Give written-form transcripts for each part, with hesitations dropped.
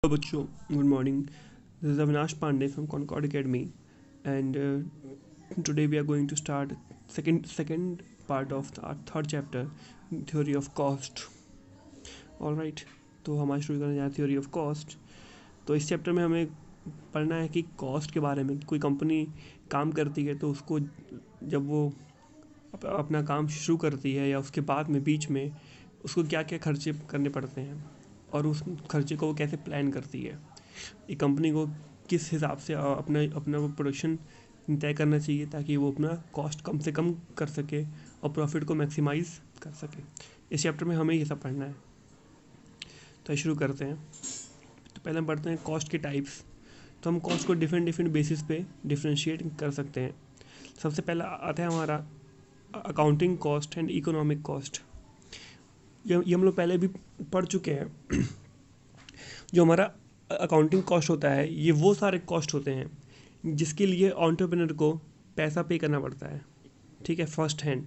Hello बच्चों, good morning. This is Avinash Pandey from Concord Academy, and today we are going to start second part of our third chapter, theory of cost. All right, तो हम आज शुरू करने जा रहे हैं theory of cost. तो इस चैप्टर में हमें पढ़ना है कि कॉस्ट के बारे में. कोई कंपनी काम करती है तो उसको जब वो अपना काम शुरू करती है या उसके बाद में बीच में उसको क्या क्या खर्चे करने पड़ते हैं और उस खर्चे को वो कैसे प्लान करती है. एक कंपनी को किस हिसाब से अपना अपना वो प्रोडक्शन तय करना चाहिए ताकि वो अपना कॉस्ट कम से कम कर सके और प्रॉफिट को मैक्सिमाइज कर सके. इस चैप्टर में हमें ये सब पढ़ना है. तो शुरू करते हैं. तो पहले हम पढ़ते हैं कॉस्ट के टाइप्स. तो हम कॉस्ट को डिफरेंट बेसिस पे डिफ्रेंशिएट कर सकते हैं. सबसे पहला आता है हमारा accounting cost and economic cost. ये हम लोग पहले भी पढ़ चुके हैं. जो हमारा अकाउंटिंग कॉस्ट होता है ये वो सारे कॉस्ट होते हैं जिसके लिए एंटरप्रेन्योर को पैसा पे करना पड़ता है. ठीक है, फर्स्ट हैंड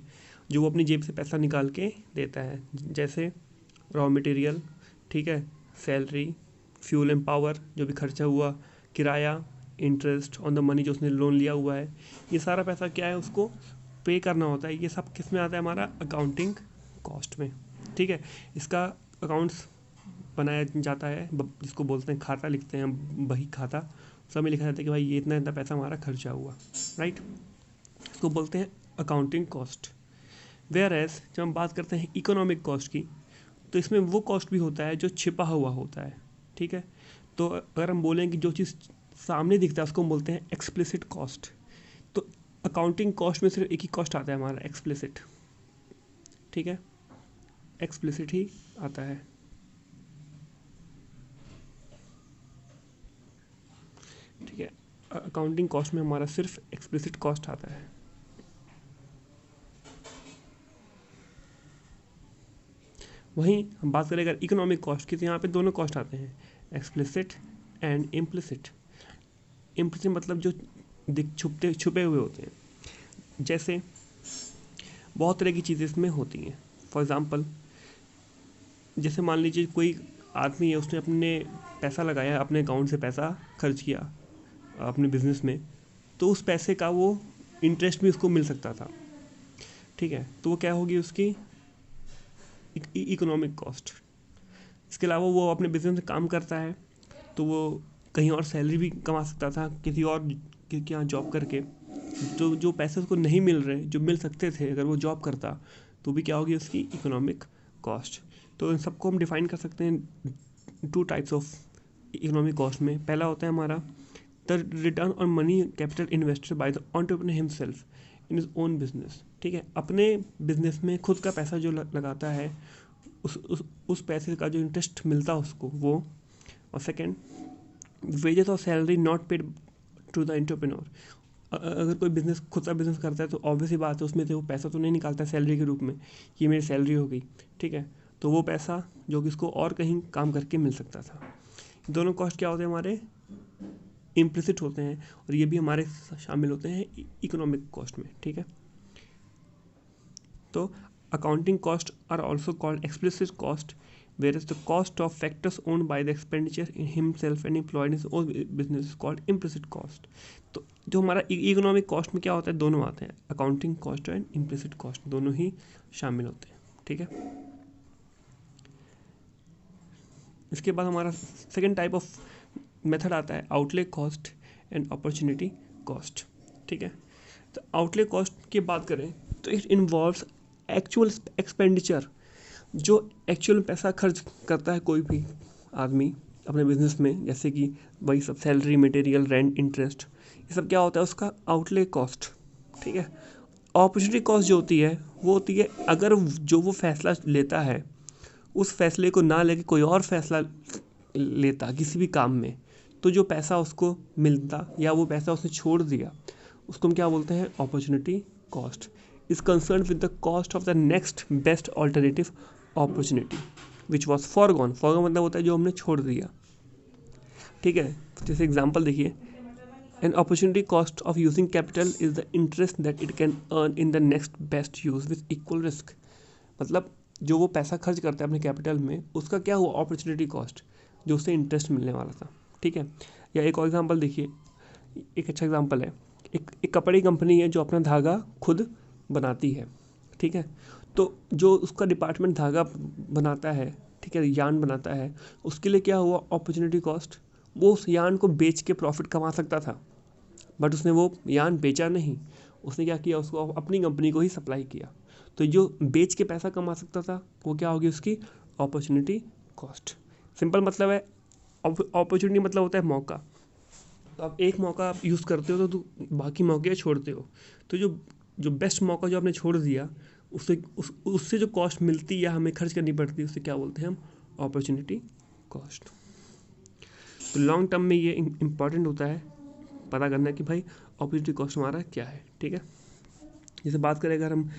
जो वो अपनी जेब से पैसा निकाल के देता है, जैसे रॉ मटेरियल, ठीक है, सैलरी, फ्यूल एंड पावर जो भी खर्चा हुआ, किराया, इंटरेस्ट ऑन द मनी जो उसने लोन लिया हुआ है, ये सारा पैसा क्या है उसको पे करना होता है. ये सब किस में आता है? हमारा अकाउंटिंग कॉस्ट में. ठीक है, इसका अकाउंट्स बनाया जाता है जिसको बोलते हैं खाता, लिखते हैं बही खाता. सब में लिखा जाता है कि भाई ये इतना इतना पैसा हमारा खर्चा हुआ. राइट, इसको बोलते हैं अकाउंटिंग कॉस्ट. वेयर एज जब हम बात करते हैं इकोनॉमिक कॉस्ट की तो इसमें वो कॉस्ट भी होता है जो छिपा हुआ होता है. ठीक है, तो अगर हम बोलें कि जो चीज़ सामने दिखता है उसको हम बोलते हैं एक्सप्लिसिट कॉस्ट. तो अकाउंटिंग कॉस्ट में सिर्फ एक ही कॉस्ट आता है हमारा, एक्सप्लिसिट. ठीक है, एक्सप्लिसिट ही आता है. ठीक है, अकाउंटिंग कॉस्ट में हमारा सिर्फ एक्सप्लिसिट कॉस्ट आता है. वहीं हम बात करें अगर इकोनॉमिक कॉस्ट की तो यहाँ पे दोनों कॉस्ट आते हैं, एक्सप्लिसिट एंड इम्प्लिसिट. इम्प्लिसिट मतलब जो छुपे हुए होते हैं. जैसे बहुत तरह की चीज़ें इसमें होती हैं. फॉर एग्ज़ाम्पल, जैसे मान लीजिए कोई आदमी है, उसने अपने पैसा लगाया, अपने अकाउंट से पैसा खर्च किया अपने बिजनेस में, तो उस पैसे का वो इंटरेस्ट भी उसको मिल सकता था. ठीक है, तो वो क्या होगी उसकी इकोनॉमिक कॉस्ट. इसके अलावा वो अपने बिजनेस में काम करता है तो वो कहीं और सैलरी भी कमा सकता था किसी और के यहाँ जॉब करके. जो पैसे उसको नहीं मिल रहे जो मिल सकते थे अगर वो जॉब करता, तो भी क्या होगी उसकी इकोनॉमिक कॉस्ट. तो इन सबको हम डिफाइन कर सकते हैं two types of economic cost में. पहला होता है हमारा the return on money capital invested by the entrepreneur himself in his own business. ठीक है, अपने बिजनेस में खुद का पैसा जो लगाता है उस पैसे का जो इंटरेस्ट मिलता है उसको वो. और सेकेंड, वेजेस और salary not paid to the entrepreneur. अगर कोई बिजनेस खुद का बिजनेस करता है तो ऑब्वियसली बात है उसमें से वो पैसा तो नहीं निकालता सैलरी के रूप में, ये मेरी सैलरी हो गई. ठीक है, तो वो पैसा जो कि उसको और कहीं काम करके मिल सकता था. दोनों कॉस्ट क्या होते हैं? हमारे इम्प्लिसिट होते हैं और ये भी हमारे शामिल होते हैं इकोनॉमिक कॉस्ट में. ठीक है, तो accounting costs are also called explicit cost, whereas the cost of factors owned by the expenditure in himself and employed in his own business is called implicit cost. तो जो हमारा इकोनॉमिक कॉस्ट में क्या होता है, दोनों आते हैं, accounting cost and implicit cost दोनों ही शामिल होते हैं. ठीक है, इसके बाद हमारा सेकेंड टाइप ऑफ मेथड आता है outlay cost and opportunity cost. ठीक है, तो आउटले कॉस्ट की बात करें तो इट इन्वॉल्व्स एक्चुअल एक्सपेंडिचर. जो एक्चुअल पैसा खर्च करता है कोई भी आदमी अपने बिजनेस में, जैसे कि वही सब सैलरी, मटेरियल, रेंट, इंटरेस्ट, ये सब क्या होता है उसका आउटले कॉस्ट. ठीक है, अपॉर्चुनिटी कॉस्ट जो होती है वो होती है अगर जो वो फैसला लेता है उस फैसले को ना लेके कोई और फैसला लेता किसी भी काम में, तो जो पैसा उसको मिलता या वो पैसा उसने छोड़ दिया उसको हम क्या बोलते हैं? Opportunity cost. is concerned with the cost of the next best alternative opportunity which was foregone. foregone मतलब होता है जो हमने छोड़ दिया. ठीक है, जैसे एग्जांपल देखिए, an opportunity cost of using capital is the interest that it can earn in the next best use with equal risk. मतलब जो वो पैसा खर्च करता है अपने कैपिटल में उसका क्या हुआ? Opportunity cost. जो उससे इंटरेस्ट मिलने वाला था, ठीक है। या एक और एग्जांपल देखिए, एक अच्छा एग्जांपल है, एक कपड़े की कंपनी है जो अपना धागा खुद बनाती है, ठीक है। तो जो उसका डिपार्टमेंट धागा बनाता है, ठीक है, यार्न बनाता है, उसके लिए क्या हुआ, अपॉर्चुनिटी कॉस्ट, वो उस यार्न को बेच के प्रॉफिट कमा सकता था, बट उसने वो यार्न बेचा नहीं, उसने क्या किया, उसको अपनी कंपनी को ही सप्लाई किया। तो जो बेच के पैसा कमा सकता था वो क्या होगी, उसकी अपॉर्चुनिटी कॉस्ट। सिंपल मतलब है, अपॉर्चुनिटी मतलब होता है मौका। तो आप एक मौका आप यूज़ करते हो तो बाकी मौके छोड़ते हो। तो जो जो बेस्ट मौका जो आपने छोड़ दिया, उससे जो कॉस्ट मिलती है या हमें खर्च करनी पड़ती है, उससे क्या बोलते हैं हम, अपॉर्चुनिटी कॉस्ट। तो लॉन्ग टर्म में ये इम्पॉर्टेंट होता है पता करना कि भाई अपॉर्चुनिटी कॉस्ट हमारा क्या है, ठीक है। जैसे बात करें अगर हम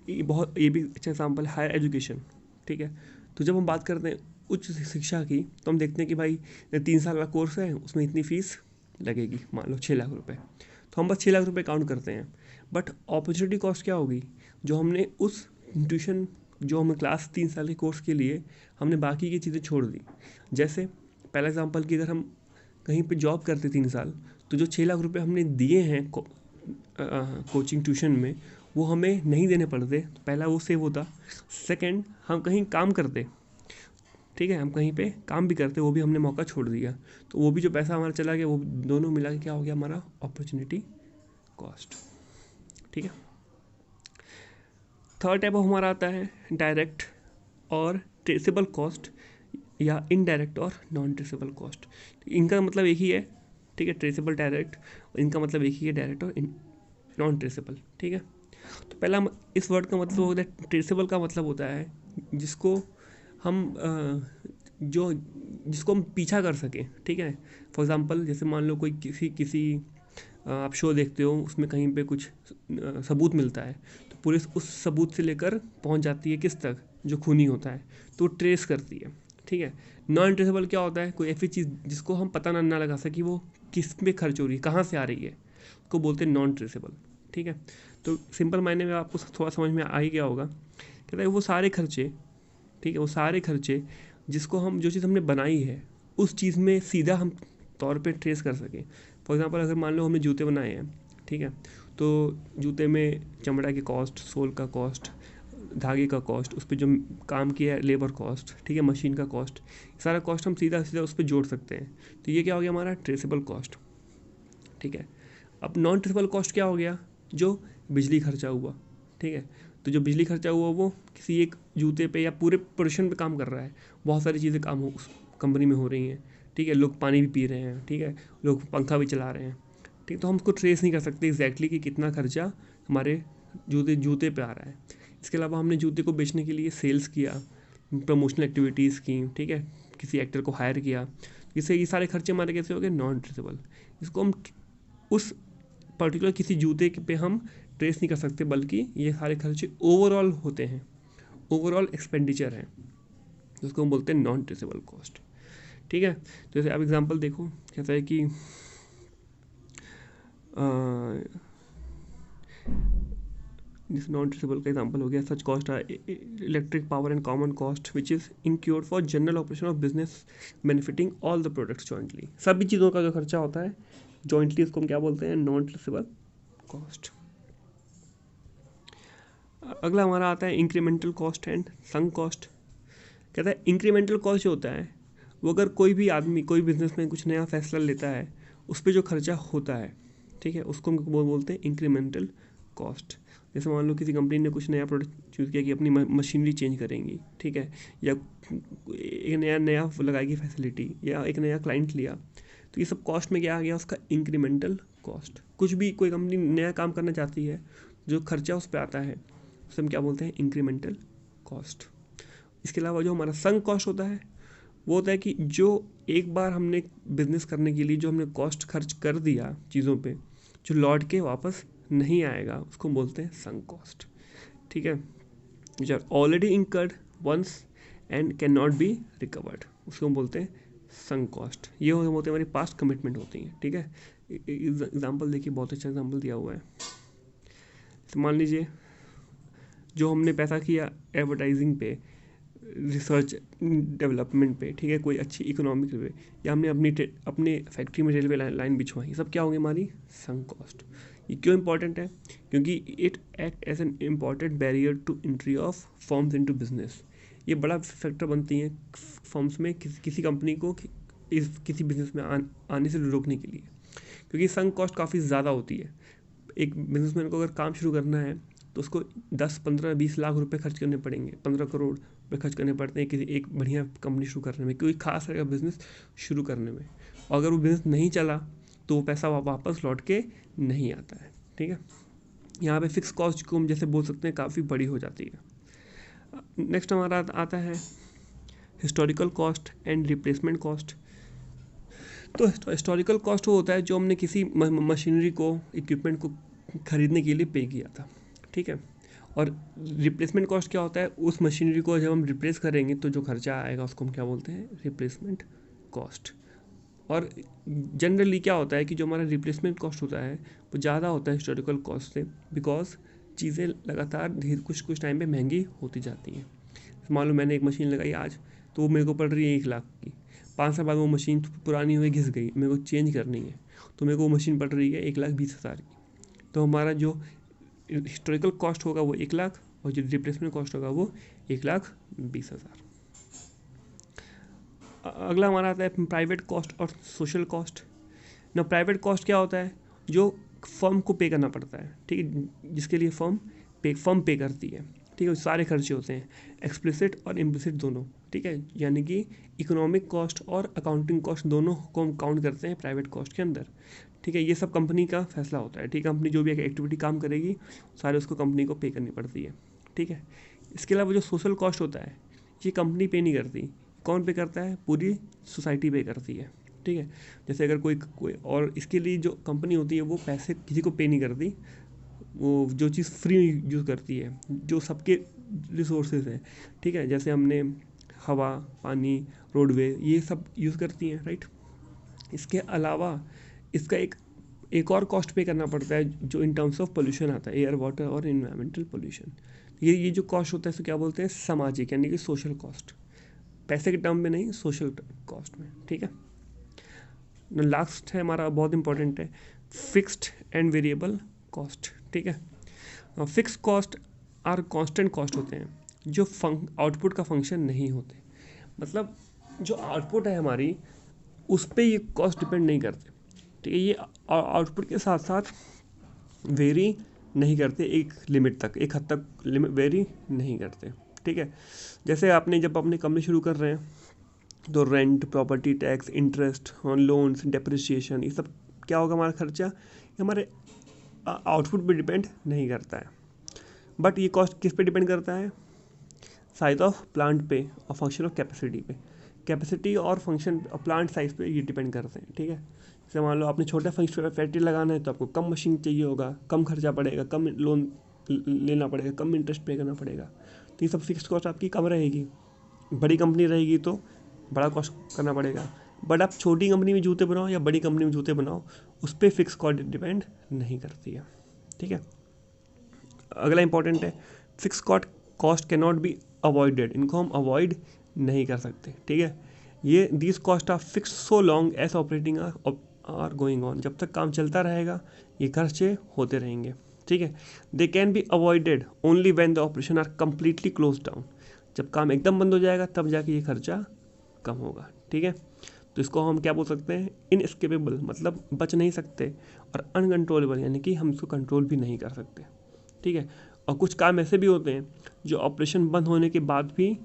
ये भी अच्छा एग्जाम्पल है, हायर एजुकेशन, ठीक है। तो जब हम बात करते हैं उच्च शिक्षा की, तो हम देखते हैं कि भाई 3 साल का कोर्स है, उसमें इतनी फ़ीस लगेगी, मान लो 6 लाख रुपए, तो हम बस 6 लाख रुपए काउंट करते हैं। बट अपॉर्चुनिटी कॉस्ट क्या होगी, जो हमने उस ट्यूशन, जो हमें क्लास 3 साल के कोर्स के लिए हमने बाकी की चीज़ें छोड़ दी। जैसे पहला एग्जाम्पल कि अगर हम कहीं पे जॉब करते 3 साल, तो जो 6 लाख रुपए हमने दिए हैं कोचिंग ट्यूशन में, वो हमें नहीं देने पड़ते, तो पहला वो सेव होता। सेकंड, हम कहीं काम करते, ठीक है, हम कहीं पे काम भी करते, वो भी हमने मौका छोड़ दिया, तो वो भी जो पैसा हमारा चला गया, वो दोनों मिला के क्या हो गया, हमारा अपॉर्चुनिटी कॉस्ट, ठीक है। थर्ड टाइप ऑफ हमारा आता है डायरेक्ट और ट्रेसेबल कॉस्ट, या इनडायरेक्ट और नॉन ट्रेसेबल कॉस्ट। इनका मतलब एक ही है, ठीक है, ट्रेसेबल डायरेक्ट, और इनका मतलब एक ही है, डायरेक्ट और नॉन ट्रेसेबल, ठीक है। तो पहला इस वर्ड का मतलब होता है, ट्रेसेबल का मतलब होता है जिसको हम जिसको हम पीछा कर सकें, ठीक है। फॉर एग्ज़ाम्पल जैसे मान लो कोई किसी आप शो देखते हो, उसमें कहीं पे कुछ सबूत मिलता है, तो पुलिस उस सबूत से लेकर पहुंच जाती है किस तक, जो खूनी होता है, तो वो ट्रेस करती है, ठीक है। नॉन ट्रेसेबल क्या होता है, कोई ऐसी चीज़ जिसको हम पता ना लगा सके वो किस में खर्च हो रही है, कहाँ से आ रही है, उसको बोलते हैं नॉन ट्रेसेबल, ठीक है। तो सिंपल मायने में आपको थोड़ा समझ में आ ही गया होगा, कहता है वो सारे खर्चे, ठीक है, वो सारे खर्चे जिसको हम, जो चीज़ हमने बनाई है, उस चीज़ में सीधा हम तौर पे ट्रेस कर सकें। फॉर एग्ज़ाम्पल अगर मान लो हमने जूते बनाए हैं, ठीक है, तो जूते में चमड़ा की कॉस्ट, सोल का कॉस्ट, धागे का कॉस्ट, उस पर जो काम किया है लेबर कॉस्ट, ठीक है, मशीन का कॉस्ट, सारा कॉस्ट हम सीधा सीधा उस पर जोड़ सकते हैं। तो ये क्या हो गया, हमारा ट्रेसेबल कॉस्ट, ठीक है। अब नॉन ट्रेसेबल कॉस्ट क्या हो गया, जो बिजली खर्चा हुआ, ठीक है। तो जो बिजली खर्चा हुआ वो किसी एक जूते पे या पूरे प्रोडक्शन पे काम कर रहा है, बहुत सारी चीज़ें काम उस कंपनी में हो रही हैं, ठीक है, लोग पानी भी पी रहे हैं, ठीक है, लोग पंखा भी चला रहे हैं, ठीक। तो हम उसको ट्रेस नहीं कर सकते एग्जैक्टली कि कितना खर्चा हमारे जूते पे आ रहा है। इसके अलावा हमने जूते को बेचने के लिए सेल्स किया, प्रमोशनल एक्टिविटीज़ की, ठीक है, किसी एक्टर को हायर किया, इससे ये सारे खर्चे हमारे कैसे हो गए, नॉन ट्रेसेबल। इसको हम उस पर्टिकुलर किसी जूते पे हम ट्रेस नहीं कर सकते, बल्कि ये सारे खर्चे ओवरऑल होते हैं, ओवरऑल एक्सपेंडिचर है, जिसको हम बोलते हैं नॉन ट्रेसेबल कॉस्ट, ठीक है। तो जैसे आप एग्जांपल देखो, कहता है कि जिस नॉन ट्रेसेबल का एग्जांपल हो गया, such cost are electric power and common cost which is incurred for general operation of business benefiting all the products jointly. सभी चीज़ों का जो खर्चा होता है जॉइंटली, उसको हम क्या बोलते हैं, नॉन ट्रेसेबल कॉस्ट। अगला हमारा आता है incremental cost and sunk cost. कहता है इंक्रीमेंटल कॉस्ट जो होता है, वो अगर कोई भी आदमी, कोई बिजनेस में कुछ नया फैसला लेता है, उस पर जो खर्चा होता है, ठीक है, उसको हम बोलते हैं इंक्रीमेंटल कॉस्ट। जैसे मान लो किसी कंपनी ने कुछ नया प्रोडक्ट चूज़ किया कि अपनी मशीनरी चेंज करेंगी, ठीक है, या एक नया लगाएगी फैसिलिटी, या एक नया क्लाइंट लिया, तो ये सब कॉस्ट में क्या आ गया, उसका इंक्रीमेंटल कॉस्ट। कुछ भी कोई कंपनी नया काम करना चाहती है, जो खर्चा उस पर आता है उसे हम क्या बोलते हैं, इंक्रीमेंटल कॉस्ट। इसके अलावा जो हमारा संक कॉस्ट होता है, वो होता है कि जो एक बार हमने बिजनेस करने के लिए जो हमने कॉस्ट खर्च कर दिया चीज़ों पे, जो लौट के वापस नहीं आएगा, उसको बोलते हैं संक कॉस्ट, ठीक है। Which are already incurred once and can not be recovered, उसको बोलते हैं संक कॉस्ट। ये होते हैं हमारी पास्ट कमिटमेंट होती हैं, ठीक है। एग्जाम्पल देखिए, बहुत अच्छा एग्जाम्पल दिया हुआ है। तो मान लीजिए जो हमने पैसा किया एडवर्टाइजिंग पे, रिसर्च डेवलपमेंट पे, ठीक है, कोई अच्छी इकोनॉमिक वे, या हमने अपने फैक्ट्री में रेलवे लाइन बिछवाई, ये सब क्या होंगे हमारी संक कॉस्ट। ये क्यों इंपॉर्टेंट है? क्योंकि it act as an important barrier to entry of firms into business. ये बड़ा फैक्टर बनती हैं फर्म्स में किसी कंपनी को किसी बिजनेस में आने से रोकने के लिए, क्योंकि संक कॉस्ट काफ़ी ज़्यादा होती है। एक बिजनेसमैन को अगर काम शुरू करना है तो उसको 10, 15, 20 लाख रुपए खर्च करने पड़ेंगे, 15 करोड़ रुपए खर्च करने पड़ते हैं किसी एक बढ़िया कंपनी शुरू करने में, क्योंकि खास रहेगा बिजनेस शुरू करने में। और अगर वो बिजनेस नहीं चला तो वो पैसा वापस लौट के नहीं आता है, ठीक है। यहाँ पे फिक्स कॉस्ट को हम जैसे बोल सकते हैं काफ़ी बड़ी हो जाती है। नेक्स्ट हमारा आता है historical cost and replacement cost. तो हिस्टोरिकल कॉस्ट वो होता है जो हमने किसी मशीनरी को, इक्विपमेंट को खरीदने के लिए पे किया था, ठीक है। और रिप्लेसमेंट कॉस्ट क्या होता है? उस मशीनरी को जब हम रिप्लेस करेंगे तो जो खर्चा आएगा उसको हम क्या बोलते हैं? Replacement cost. और जनरली क्या होता है कि जो हमारा रिप्लेसमेंट कॉस्ट होता है वो ज़्यादा होता है हिस्टोरिकल कॉस्ट से, बिकॉज चीज़ें लगातार कुछ टाइम पे महंगी होती जाती हैं। मान लो मैंने एक मशीन लगाई आज, तो वो मेरे को पड़ रही है 1 लाख की, 5 साल बाद वो मशीन पुरानी हुई घिस गई, मेरे को चेंज करनी है, तो मेरे को वो मशीन पड़ रही है 1,20,000 की। तो हमारा जो हिस्टोरिकल कॉस्ट होगा वो 1 लाख, और जो रिप्लेसमेंट कॉस्ट होगा वो 1,20,000। अगला हमारा आता है प्राइवेट कॉस्ट और सोशल कॉस्ट। ना प्राइवेट कॉस्ट क्या होता है? जो फर्म को पे करना पड़ता है, ठीक है, जिसके लिए फर्म पे करती है, ठीक है। सारे खर्चे होते हैं, एक्सप्लिसिट और इम्प्लिसिट दोनों, ठीक है। यानी कि इकोनॉमिक कॉस्ट और अकाउंटिंग कॉस्ट दोनों को हम काउंट करते हैं प्राइवेट कॉस्ट के अंदर, ठीक है। ये सब कंपनी का फैसला होता है, ठीक है। कंपनी जो भी एक्टिविटी काम करेगी सारे उसको कंपनी को पे करनी पड़ती है, ठीक है। इसके अलावा जो सोशल कॉस्ट होता है ये कंपनी पे नहीं करती, कौन पे करता है? पूरी सोसाइटी पे करती है, ठीक है। जैसे अगर कोई और इसके लिए जो कंपनी होती है वो पैसे किसी को पे नहीं करती, वो जो चीज़ फ्री यूज़ करती है, जो सबके रिसोर्सेज हैं, ठीक है। जैसे हमने हवा, पानी, रोडवे, ये सब यूज़ करती हैं, राइट। इसके अलावा इसका एक और कॉस्ट पे करना पड़ता है जो इन टर्म्स ऑफ पोल्यूशन आता है, एयर, वाटर और इन्वायरमेंटल पोल्यूशन। ये जो कॉस्ट होता है इसको क्या बोलते हैं? सामाजिक, यानी कि सोशल कॉस्ट। पैसे के टर्म में नहीं, सोशल कॉस्ट में, ठीक है। लास्ट है हमारा, बहुत इंपॉर्टेंट है, फिक्स्ड एंड वेरिएबल कॉस्ट, ठीक है। Fix cost are constant cost होते हैं जो आउटपुट का फंक्शन नहीं होते। मतलब जो आउटपुट है हमारी उस पर ये कॉस्ट डिपेंड नहीं करते, ठीक है। ये आउटपुट के साथ साथ वेरी नहीं करते, एक लिमिट तक, एक हद तक वेरी नहीं करते, ठीक है। जैसे आपने जब अपनी कंपनी शुरू कर रहे हैं तो rent, property tax, interest on loans, depreciation, ये सब क्या होगा हमारा खर्चा? ये हमारे आउटपुट पे डिपेंड नहीं करता है, बट ये कॉस्ट किस पे डिपेंड करता है? साइज ऑफ प्लांट पे और फंक्शन ऑफ कैपेसिटी पे। कैपेसिटी और फंक्शन और प्लांट साइज पे ये डिपेंड करते हैं, ठीक है। जैसे मान लो आपने छोटा फैक्ट्री लगाना है तो आपको कम मशीन चाहिए होगा, कम खर्चा पड़ेगा, कम लोन लेना पड़ेगा, कम इंटरेस्ट पे करना पड़ेगा, तो ये सब फिक्स्ड कॉस्ट आपकी कम रहेगी। बड़ी कंपनी रहेगी तो बड़ा कॉस्ट करना पड़ेगा, बट आप छोटी कंपनी में जूते बनाओ या बड़ी कंपनी में जूते बनाओ, उस पर फिक्स कॉस्ट डिपेंड नहीं करती है, ठीक है। अगला इंपॉर्टेंट है, fix cost can not be avoided, इनको हम अवॉइड नहीं कर सकते, ठीक है। ये these cost are fix so long as operating are going on, जब तक काम चलता रहेगा ये खर्चे होते रहेंगे, ठीक है। They can be avoided only when the operation are completely close down, जब काम एकदम बंद हो जाएगा तब जाके ये खर्चा कम होगा, ठीक है। तो इसको हम क्या बोल सकते हैं? इनएस्केपेबल, मतलब बच नहीं सकते, और अनकंट्रोलेबल, यानी कि हम इसको कंट्रोल भी नहीं कर सकते, ठीक है। और कुछ काम ऐसे भी होते हैं जो ऑपरेशन बंद होने के बाद भी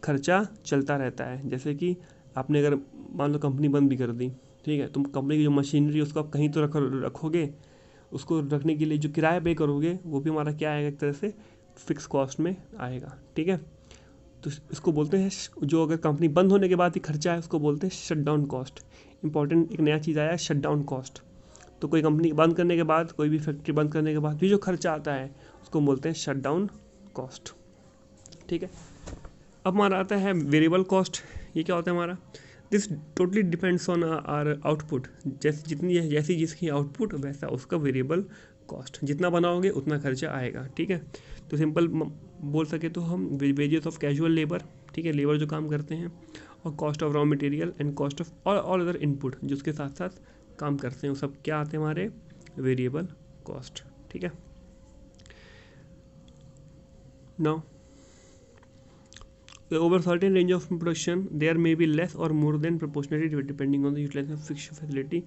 खर्चा चलता रहता है। जैसे कि आपने अगर मान लो कंपनी बंद भी कर दी, ठीक है, तुम कंपनी की जो मशीनरी उसको आप कहीं तो रखोगे, उसको रखने के लिए जो किराया पे करोगे वो भी हमारा क्या आएगा? एक तरह से फिक्स कॉस्ट में आएगा, ठीक है। तो इसको बोलते हैं, जो अगर कंपनी बंद होने के बाद ही खर्चा है उसको बोलते हैं शट डाउन कॉस्ट। इंपॉर्टेंट एक नया चीज़ आया है, शट डाउन कॉस्ट। तो कोई कंपनी बंद करने के बाद, कोई भी फैक्ट्री बंद करने के बाद भी जो खर्चा आता है उसको बोलते हैं शट डाउन कॉस्ट, ठीक है। अब हमारा आता है वेरिएबल कॉस्ट। ये क्या होता है हमारा? This totally depends on our output, जैसी जिसकी आउटपुट वैसा उसका वेरिएबल कॉस्ट, जितना बनाओगे उतना खर्चा आएगा, ठीक है। तो सिंपल बोल सके तो हम वेजेस ऑफ कैजुअल लेबर, ठीक है, लेबर जो काम करते हैं, और cost of raw material and cost of all other input जो उसके साथ साथ काम करते हैं, वो सब क्या आते हैं हमारे वेरिएबल कॉस्ट। ठीक है, now over certain range of production there may be less or more than proportionally depending on the utilization of fixed facility।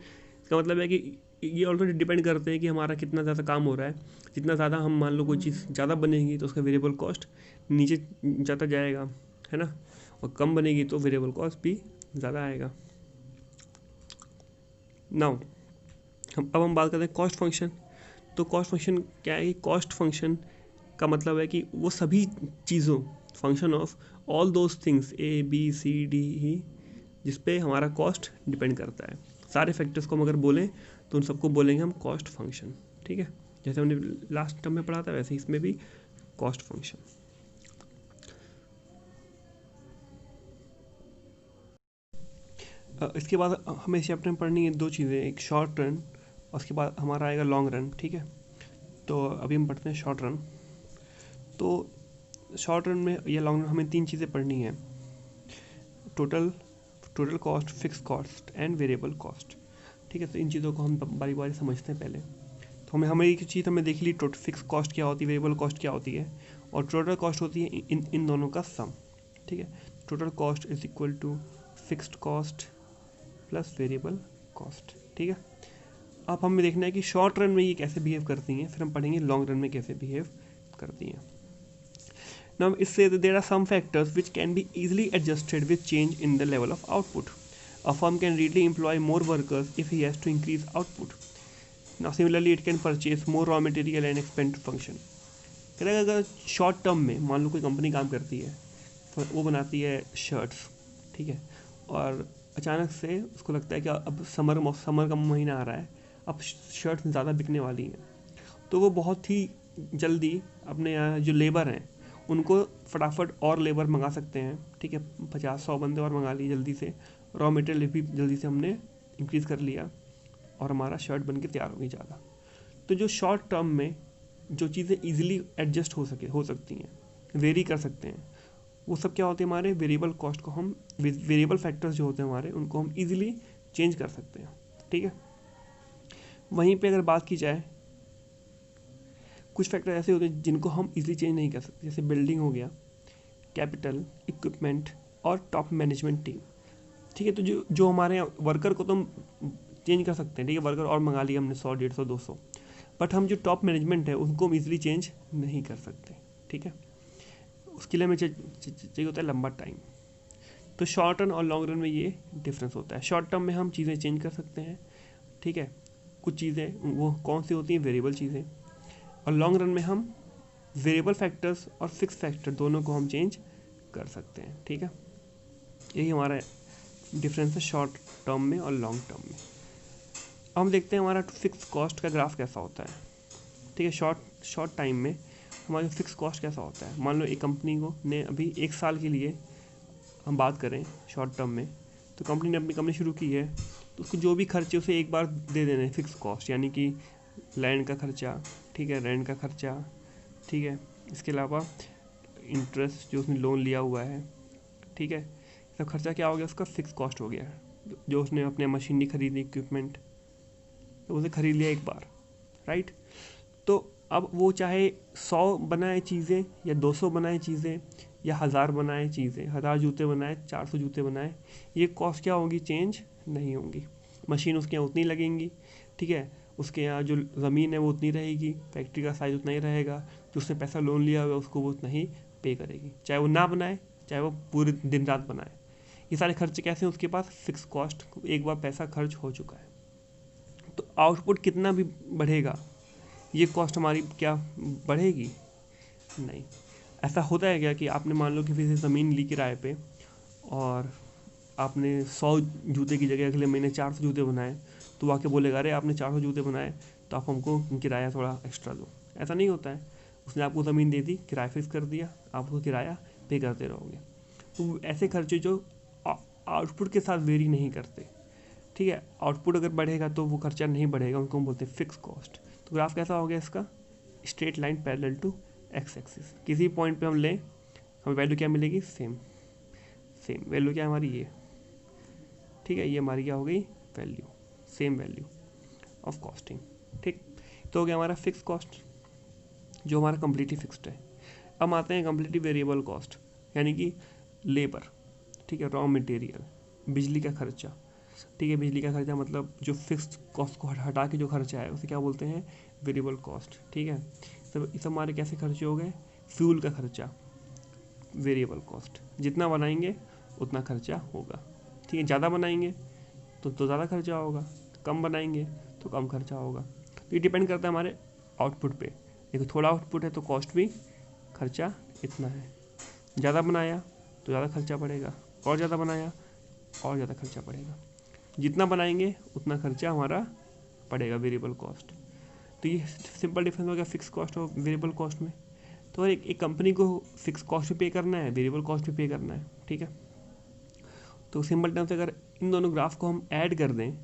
इसका मतलब है कि ये ऑलरेडी डिपेंड करते हैं कि हमारा कितना ज़्यादा काम हो रहा है। जितना ज़्यादा हम मान लो कोई चीज़ ज़्यादा बनेगी तो उसका वेरिएबल कॉस्ट नीचे जाता जाएगा, है ना, और कम बनेगी तो वेरिएबल कॉस्ट भी ज़्यादा आएगा। नाउ अब हम बात करते हैं कॉस्ट फंक्शन। तो कॉस्ट फंक्शन क्या है कि कॉस्ट फंक्शन का मतलब है कि वो सभी चीज़ों, function of all those things A B C D ही, जिस पे हमारा कॉस्ट डिपेंड करता है। सारे फैक्टर्स को हम अगर बोलें तो उन सबको बोलेंगे हम कॉस्ट फंक्शन। ठीक है, जैसे हमने लास्ट टर्म में पढ़ा था वैसे इसमें भी कॉस्ट फंक्शन। इसके बाद हमें इस चैप्टर में पढ़नी है दो चीज़ें, एक शॉर्ट रन और उसके बाद हमारा आएगा लॉन्ग रन। ठीक है, तो अभी हम पढ़ते हैं शॉर्ट रन। तो शॉर्ट रन में या लॉन्ग रन हमें तीन चीज़ें पढ़नी है, total cost, fix cost and variable cost. ठीक है, तो इन चीज़ों को हम बारी बारी समझते हैं पहले। तो हमें एक चीज़ हमें देख ली, टोटल फिक्स कॉस्ट क्या होती है, वेरिएबल कॉस्ट क्या होती है, और टोटल कॉस्ट होती है इन दोनों का सम। ठीक है, total cost is equal to fixed cost plus variable cost. ठीक है, अब हमें देखना है कि शॉर्ट रन में ये कैसे बिहेव करती हैं, फिर हम पढ़ेंगे लॉन्ग रन में कैसे बिहेव करती हैं। Now it says that there are some factors which can be easily adjusted with change in the level of output. A firm can readily employ more workers if he has to increase output. Now similarly it can purchase more raw material and expand function. अगर short term में मान लो कोई company काम करती है, तो वो बनाती है शर्ट्स, ठीक है, और अचानक से उसको लगता है कि अब समर का महीना आ रहा है, अब शर्ट्स ज़्यादा बिकने वाली हैं, तो वो बहुत ही जल्दी अपने यहाँ जो लेबर हैं उनको फटाफट और लेबर मंगा सकते हैं। ठीक है, 50-100 बंदे और मंगा लिए जल्दी से, रॉ मटेरियल भी जल्दी से हमने इंक्रीज़ कर लिया और हमारा शर्ट बन के तैयार हो गई ज़्यादा। तो जो शॉर्ट टर्म में जो चीज़ें ईजिली एडजस्ट हो सकती हैं, वेरी कर सकते हैं, वो सब क्या होते हैं हमारे वेरिएबल कॉस्ट को हम, वेरिएबल फैक्टर्स जो होते हैं हमारे, उनको हम ईजिली चेंज कर सकते हैं। ठीक है, वहीं पे अगर बात की जाए, कुछ फैक्टर ऐसे होते हैं जिनको हम इजीली चेंज नहीं कर सकते, जैसे बिल्डिंग हो गया, कैपिटल, इक्विपमेंट और टॉप मैनेजमेंट टीम। ठीक है, तो जो हमारे वर्कर को तो हम चेंज कर सकते हैं, ठीक है, वर्कर और मंगा लिया हमने 100, 150, 200, बट हम जो टॉप मैनेजमेंट है उनको हम इजीली चेंज नहीं कर सकते। ठीक है, उसके लिए हमें चाहिए होता है लंबा टाइम। तो शॉर्ट रन और लॉन्ग रन में ये डिफरेंस होता है। शॉर्ट टर्म में हम चीज़ें चेंज कर सकते हैं, ठीक है, कुछ चीज़ें वो कौन सी होती हैं, वेरिएबल चीज़ें, और लॉन्ग रन में हम वेरिएबल फैक्टर्स और फिक्स फैक्टर दोनों को हम चेंज कर सकते हैं। ठीक है, यही हमारा डिफरेंस है शॉर्ट टर्म में और लॉन्ग टर्म में। अब हम देखते हैं हमारा फिक्स कॉस्ट का ग्राफ कैसा होता है। ठीक है, शॉर्ट टाइम में हमारा फिक्स कॉस्ट कैसा होता है। मान लो एक कंपनी को ने अभी 1 साल के लिए हम बात करें शॉर्ट टर्म में, तो कंपनी ने अपनी कंपनी शुरू की है, तो उसको जो भी खर्चे उसे एक बार दे देने हैं फिक्स कॉस्ट, यानी कि लैंड का खर्चा, ठीक है, रेंट का खर्चा, ठीक है, इसके अलावा इंटरेस्ट जो उसने लोन लिया हुआ है, ठीक है, सब खर्चा क्या हो गया, उसका फिक्स कॉस्ट हो गया। जो उसने अपने मशीनरी खरीदी, इक्विपमेंट, तो उसे खरीद लिया एक बार, राइट। तो अब वो चाहे 100 बनाए चीज़ें या 200 बनाए चीज़ें या 1000 बनाए चीज़ें, 1000 जूते बनाए, 400 जूते बनाए, ये कॉस्ट क्या होगी, चेंज नहीं होंगी। मशीन उसके यहाँ उतनी लगेंगी, ठीक है, उसके यहाँ जो ज़मीन है वो उतनी रहेगी, फैक्ट्री का साइज़ उतना ही रहेगा, जो उसने पैसा लोन लिया हुआ है उसको वो उतना ही पे करेगी, चाहे वो ना बनाए चाहे वो पूरे दिन रात बनाए। ये सारे खर्चे कैसे हैं, उसके पास फिक्स कॉस्ट, एक बार पैसा खर्च हो चुका है। तो आउटपुट कितना भी बढ़ेगा, ये कॉस्ट हमारी क्या बढ़ेगी, नहीं। ऐसा होता है क्या कि आपने मान लो कि किसी ज़मीन ली किराए पे और आपने 100 जूते की जगह अगले महीने 400 जूते बनाए, तो आके बोलेगा अरे आपने 400 जूते बनाए तो आप हमको किराया थोड़ा एक्स्ट्रा दो। ऐसा नहीं होता है, उसने आपको ज़मीन दे दी, किराया फिक्स कर दिया, आप उसको किराया पे करते रहोगे। तो ऐसे खर्चे जो आउटपुट के साथ वेरी नहीं करते, ठीक है, आउटपुट अगर बढ़ेगा तो वो खर्चा नहीं बढ़ेगा, उनको हम बोलते हैं फिक्स कॉस्ट। तो ग्राफ कैसा हो गया इसका, straight line parallel to X axis. किसी पॉइंट पे हम लें, हमें वैल्यू क्या मिलेगी, सेम। सेम वैल्यू क्या है हमारी ये, ठीक है, ये हमारी क्या हो गई value, same value of costing. ठीक, तो हो गया हमारा फिक्स कॉस्ट जो हमारा कम्प्लीटली फिक्स्ड है। अब आते हैं कम्प्लीटली वेरिएबल कॉस्ट, यानी कि लेबर, ठीक है, रॉ मटेरियल, बिजली का खर्चा, ठीक है, बिजली का खर्चा मतलब जो फिक्स्ड कॉस्ट को हटा के जो खर्चा है उसे क्या बोलते हैं वेरिएबल कॉस्ट। ठीक है, सब इस हमारे कैसे खर्चे हो गए, फ्यूल का खर्चा वेरिएबल कॉस्ट, जितना बनाएंगे उतना खर्चा होगा। ठीक है, ज़्यादा बनाएंगे तो ज़्यादा खर्चा होगा, कम बनाएंगे तो कम खर्चा होगा। तो ये डिपेंड करता है हमारे आउटपुट पे। देखो थोड़ा आउटपुट है तो कॉस्ट भी खर्चा इतना है, ज़्यादा बनाया तो ज़्यादा खर्चा पड़ेगा, और ज़्यादा बनाया और ज़्यादा खर्चा पड़ेगा, जितना बनाएंगे उतना खर्चा हमारा पड़ेगा वेरिएबल कॉस्ट। तो ये सिंपल डिफरेंस हो गया फिक्स कॉस्ट और वेरिएबल कॉस्ट में। तो एक कंपनी को फिक्स कॉस्ट भी पे करना है, वेरिएबल कॉस्ट भी पे करना है। ठीक है, तो सिंपल टर्म से अगर इन दोनों ग्राफ को हम ऐड कर दें तो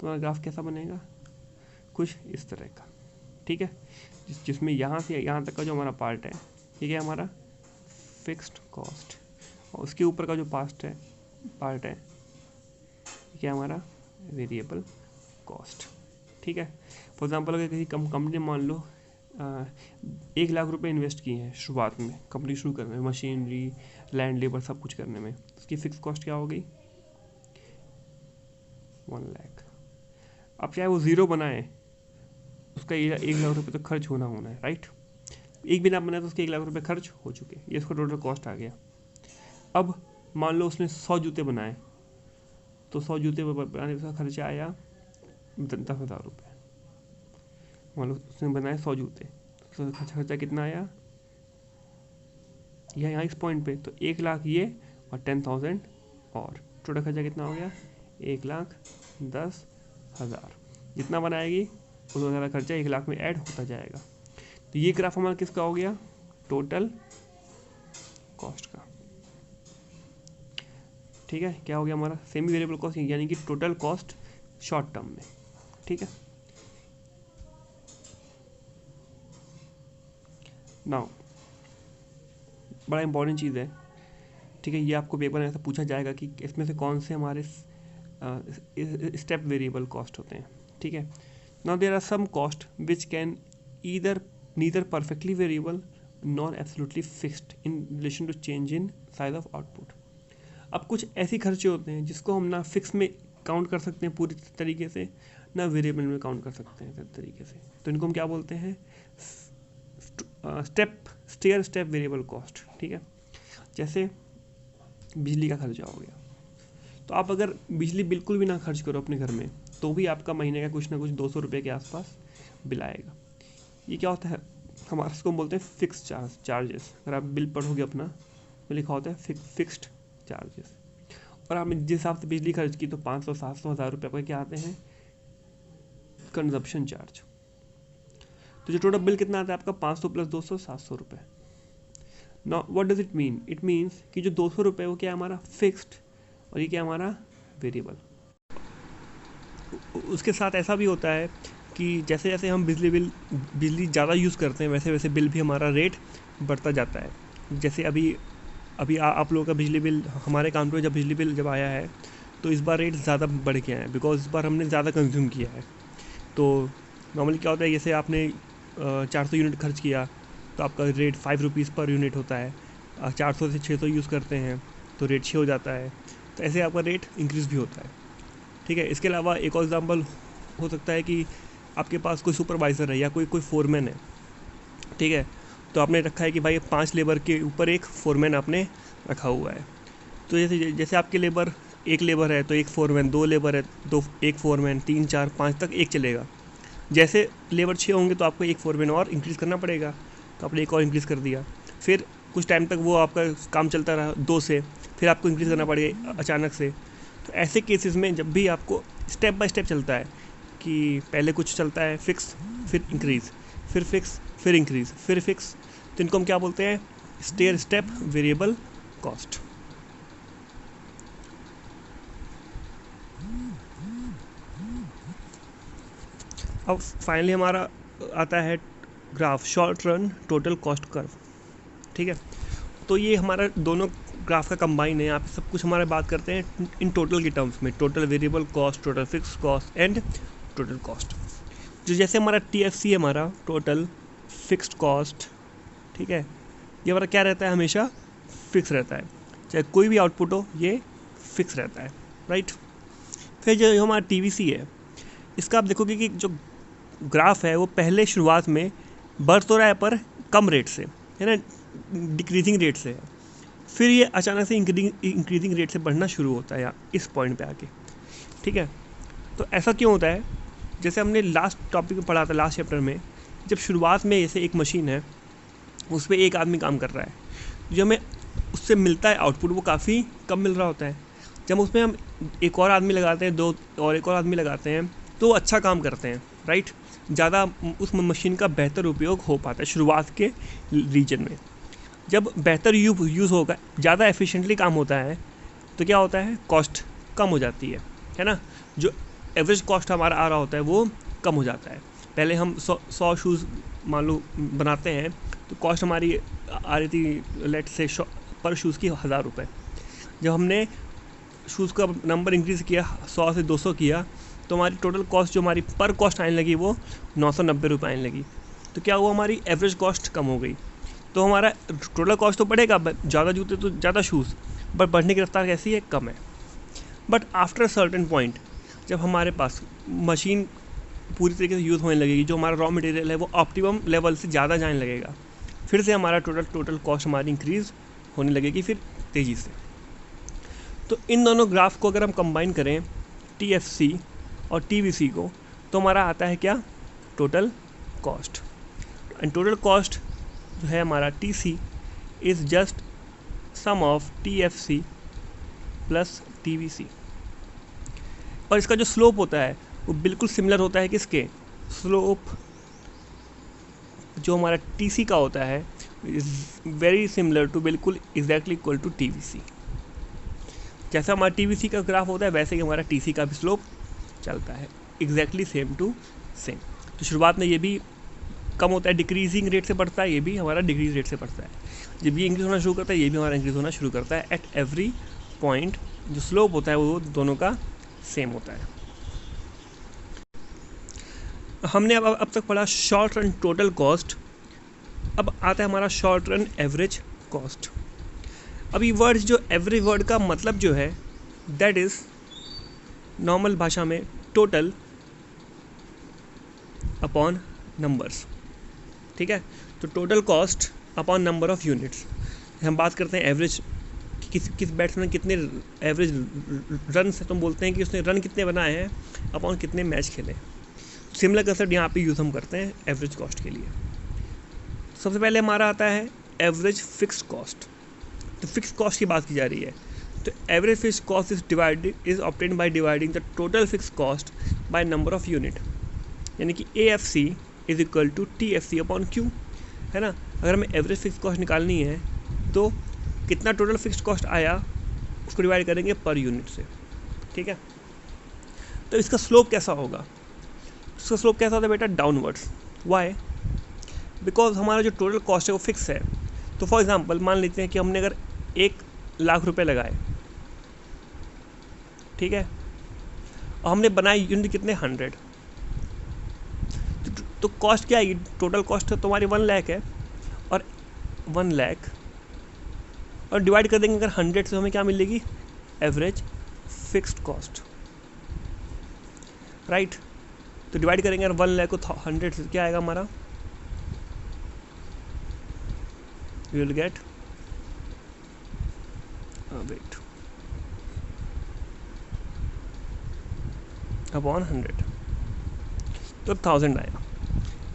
हमारा ग्राफ कैसा बनेगा, कुछ इस तरह का। ठीक है, जिसमें यहाँ से यहाँ तक का जो हमारा पार्ट है ठीक है हमारा फिक्स्ड कॉस्ट, और उसके ऊपर का जो पार्ट है क्या हमारा वेरिएबल कॉस्ट। ठीक है, फॉर एग्जांपल अगर किसी कंपनी मान लो 1 लाख रुपए इन्वेस्ट किए हैं शुरुआत में, कंपनी शुरू करने में, मशीनरी, लैंड, लेबर सब कुछ करने में, उसकी फिक्स कॉस्ट क्या हो गई 1 लाख। अब चाहे वो 0 बनाए उसका 1 लाख रुपए तो खर्च होना है, राइट। एक भी ना बनाए तो उसके 1 लाख रुपए खर्च हो चुके, ये उसका टोटल कॉस्ट आ गया। अब मान लो उसने 100 जूते बनाए तो 100 जूते बनाने का खर्चा आया 10,000 रुपये। मान लो उसने बनाए 100 जूते तो खर्चा कितना आया, यह यहाँ इस पॉइंट पे तो 1 लाख ये और 10,000 और टोटल खर्चा कितना हो गया 1,10,000। जितना बनाएगी उतना ज़्यादा खर्चा 1 लाख में ऐड होता जाएगा। तो ये ग्राफ हमारा किसका हो गया, टोटल कॉस्ट का। ठीक है, क्या हो गया हमारा सेमी वेरिएबल कॉस्ट, यानी कि टोटल कॉस्ट शॉर्ट टर्म में। ठीक है, नाउ बड़ा इंपॉर्टेंट चीज़ है। ठीक है, ये आपको पेपर में ऐसा पूछा जाएगा कि इसमें से कौन से हमारे स्टेप वेरिएबल कॉस्ट होते हैं। ठीक है, now there are some cost which can neither perfectly variable nor absolutely fixed in relation to change in size of output. अब कुछ ऐसे खर्चे होते हैं जिसको हम ना फिक्स में काउंट कर सकते हैं पूरी तरीके से, ना वेरिएबल में काउंट कर सकते हैं तरीके से। तो इनको हम क्या बोलते हैं स्टेप वेरिएबल कॉस्ट। ठीक है, जैसे बिजली का खर्चा हो गया, तो आप अगर बिजली बिल्कुल भी ना खर्च करो अपने घर में तो भी आपका महीने का कुछ ना कुछ 200 रुपये के आसपास बिल आएगा। ये क्या होता है हमारा, इसको हम बोलते हैं फिक्स चार्जेस। अगर आप बिल पढ़ोगे अपना तो लिखा होता है फिक्स्ड चार्जेस, और आपने जिस हिसाब से बिजली खर्च की तो 500, 700, 1000 रुपये आपके क्या आते हैं कंजप्शन चार्ज। तो जो टोटल बिल कितना आता है आपका 500 + 200 700 रुपये। Now what does it mean, it means कि जो 200 रुपये वो क्या हमारा फिक्स्ड और ये क्या हमारा वेरिएबल। उसके साथ ऐसा भी होता है कि जैसे जैसे हम बिजली ज़्यादा यूज़ करते हैं वैसे वैसे बिल भी हमारा रेट बढ़ता जाता है। जैसे अभी आप लोगों का बिजली बिल, हमारे अकाउंट में जब बिजली बिल जब आया है तो इस बार रेट ज़्यादा बढ़ गया है, बिकॉज इस बार हमने ज़्यादा कंज्यूम किया है। तो नॉर्मली क्या होता है, जैसे आपने 400 यूनिट खर्च किया तो आपका रेट 5 रुपीज़ पर यूनिट होता है, 400 से 600 यूज़ करते हैं तो रेट 6 हो जाता है। तो ऐसे आपका रेट इंक्रीज़ भी होता है। ठीक है, इसके अलावा एक और एग्जांपल हो सकता है कि आपके पास कोई सुपरवाइज़र है या कोई फोरमैन है। ठीक है, तो आपने रखा है कि भाई 5 लेबर के ऊपर एक फोरमैन आपने रखा हुआ है। तो जैसे आपके एक लेबर है तो एक फोरमैन, 2 लेबर है तो एक फोरमैन, 3 4 5 तक एक चलेगा। जैसे लेबर 6 होंगे तो आपको एक फोरमैन और इंक्रीज़ करना पड़ेगा, तो आपने एक और इंक्रीज़ कर दिया। फिर कुछ टाइम तक वो आपका काम चलता रहा 2 से, फिर आपको इंक्रीज़ करना पड़ेगा अचानक से। तो ऐसे केसेस में जब भी आपको स्टेप बाय स्टेप चलता है कि पहले कुछ चलता है फिक्स, फिर इंक्रीज़, फिर फिक्स, फिर इंक्रीज़, फिर फिक्स, तो इनको हम क्या बोलते हैं स्टेप वेरिएबल कॉस्ट। अब फाइनली हमारा आता है graph short run total cost curve. ठीक है, तो ये हमारा दोनों ग्राफ का कंबाइन है, यहाँ पे सब कुछ हमारे बात करते हैं इन टोटल के टर्म्स में, total variable cost, total fix cost and total cost. जो जैसे हमारा TFC है, हमारा टोटल फिक्स्ड कॉस्ट, ठीक है, ये हमारा क्या रहता है, हमेशा फिक्स रहता है, चाहे कोई भी आउटपुट हो ये फिक्स रहता है, राइट। फिर जो हमारा TVC है, इसका आप देखोगे कि जो ग्राफ है वो पहले शुरुआत में बढ़ तो रहा है पर कम रेट से, है ना, डिक्रीजिंग रेट से है, फिर ये अचानक से इंक्रीजिंग रेट से बढ़ना शुरू होता है इस पॉइंट पे आके, ठीक है। तो ऐसा क्यों होता है, जैसे हमने लास्ट टॉपिक में पढ़ा था, लास्ट चैप्टर में, जब शुरुआत में जैसे एक मशीन है उस पर एक आदमी काम कर रहा है, जो हमें उससे मिलता है आउटपुट वो काफ़ी कम मिल रहा होता है। जब उसमें हम एक और आदमी लगाते हैं, दो और एक और आदमी लगाते हैं, तो अच्छा काम करते हैं, राइट, ज़्यादा उस मशीन का बेहतर उपयोग हो पाता है शुरुआत के रीजन में। जब बेहतर यूज़ होगा, ज़्यादा एफिशिएंटली काम होता है, तो क्या होता है, कॉस्ट कम हो जाती है ना, जो एवरेज कॉस्ट हमारा आ रहा होता है वो कम हो जाता है। पहले हम 100 शूज़ मान लो बनाते हैं, तो कॉस्ट हमारी आ रही थी लेट से पर शूज़ की 1000 रुपये। जब हमने शूज़ का नंबर इंक्रीज़ किया, 100 से 200 किया, तो हमारी टोटल कॉस्ट जो हमारी पर कॉस्ट आने लगी वो 990 रुपये आने लगी। तो क्या हुआ, हमारी एवरेज कॉस्ट कम हो गई। तो हमारा टोटल कॉस्ट तो बढ़ेगा, ज़्यादा जूते तो ज़्यादा शूज़, बट बढ़ने की रफ्तार कैसी है, कम है। बट आफ्टर सर्टेन पॉइंट, जब हमारे पास मशीन पूरी तरीके से यूज़ होने लगेगी, जो हमारा रॉ मटेरियल है वो ऑप्टिमम लेवल से ज़्यादा जाने लगेगा, फिर से हमारा टोटल कॉस्ट हमारी इंक्रीज़ होने लगेगी फिर तेज़ी से। तो इन दोनों ग्राफ को अगर हम कंबाइन करें, TFC और TVC को, तो हमारा आता है क्या, total cost. And total cost जो है हमारा TC is just sum of TFC plus TVC। और इसका जो स्लोप होता है वो बिल्कुल सिमिलर होता है किसके, स्लोप जो हमारा TC का होता है इज़ वेरी सिमिलर टू, बिल्कुल एग्जैक्टली इक्वल टू TVC। जैसा हमारा TVC का ग्राफ होता है वैसे ही हमारा TC का भी स्लोप चलता है, एग्जैक्टली सेम टू सेम। तो शुरुआत में ये भी कम होता है, डिक्रीजिंग रेट से बढ़ता है, ये भी हमारा डिक्रीज रेट से बढ़ता है। जब ये इंक्रीज होना शुरू करता है, ये भी हमारा इंक्रीज होना शुरू करता है। एट एवरी पॉइंट जो स्लोप होता है वो दोनों का सेम होता है। हमने अब तक पढ़ा शॉर्ट रन टोटल कॉस्ट, अब आता है हमारा शॉर्ट रन एवरेज कॉस्ट। अब ये वर्ड, जो एवरेज वर्ड का मतलब जो है, दैट इज़ नॉर्मल भाषा में टोटल अपॉन नंबर्स, ठीक है। तो total cost upon number of units. हम बात करते हैं एवरेज, किस बैट्समैन कितने एवरेज रन है, तो हम बोलते हैं कि उसने रन कितने बनाए हैं अपॉन कितने मैच खेले। सिमिलर कंसेप्ट यहाँ पे यूज़ हम करते हैं एवरेज कॉस्ट के लिए। सबसे पहले हमारा आता है एवरेज फिक्स्ड कॉस्ट। तो फिक्स कॉस्ट की बात की जा रही है, तो average fix cost is obtained by dividing the total fix cost by number of unit, यानी कि AFC is equal to TFC upon Q, है ना। अगर हमें एवरेज फिक्स कॉस्ट निकालनी है तो कितना टोटल फिक्स कॉस्ट आया उसको डिवाइड करेंगे पर यूनिट से, ठीक है। तो इसका स्लोप कैसा होगा, इसका स्लोप कैसा होता है बेटा, डाउनवर्ड्स। वाई, बिकॉज हमारा जो टोटल कॉस्ट है वो फिक्स है। तो फॉर एग्जांपल मान लेते हैं कि हमने अगर 1 लाख रुपए लगाए, ठीक है, और हमने बनाए यूनिट कितने, 100, तो कॉस्ट क्या आएगी, टोटल कॉस्ट तो तुम्हारी 1 लाख है, और 1 लाख और डिवाइड कर देंगे अगर 100 से, हमें क्या मिलेगी, एवरेज फिक्स्ड कॉस्ट, राइट। तो डिवाइड करेंगे अगर 1 लाख को 100 से, क्या आएगा हमारा, we will get wait upon 100, तो 1000 आएगा,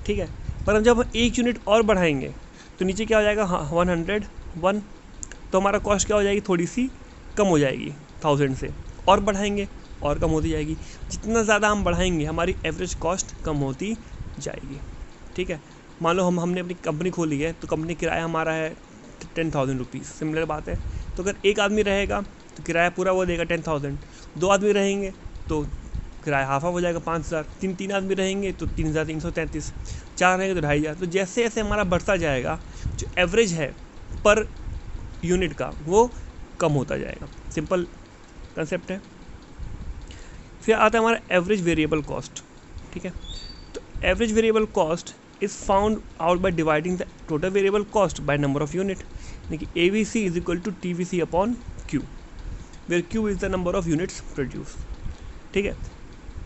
ठीक है। पर हम जब एक यूनिट और बढ़ाएंगे तो नीचे क्या हो जाएगा, 101, तो हमारा कॉस्ट क्या हो जाएगी, थोड़ी सी कम हो जाएगी 1000 से, और बढ़ाएंगे और कम होती जाएगी। जितना ज़्यादा हम बढ़ाएंगे हमारी एवरेज कॉस्ट कम होती जाएगी, ठीक है। मान लो हमने अपनी कंपनी खोली है, तो कंपनी किराया हमारा है 10,000 रुपीज़, सिमिलर बात है। तो अगर एक आदमी रहेगा तो किराया पूरा वो देगा 10,000, 2 आदमी रहेंगे तो किराया हाफ हो जाएगा 5,000, 3 आदमी रहेंगे तो 3,333, 4 रहेंगे तो 2,500। तो जैसे जैसे हमारा बढ़ता जाएगा, जो एवरेज है पर यूनिट का वो कम होता जाएगा। सिंपल कंसेप्ट है। फिर आता है हमारा एवरेज वेरिएबल कॉस्ट। ठीक है, तो average variable cost is found out by dividing the total variable cost by number of unit, यानी कि AVC is equal to TVC upon Q, where Q is the number of units produce. ठीक है,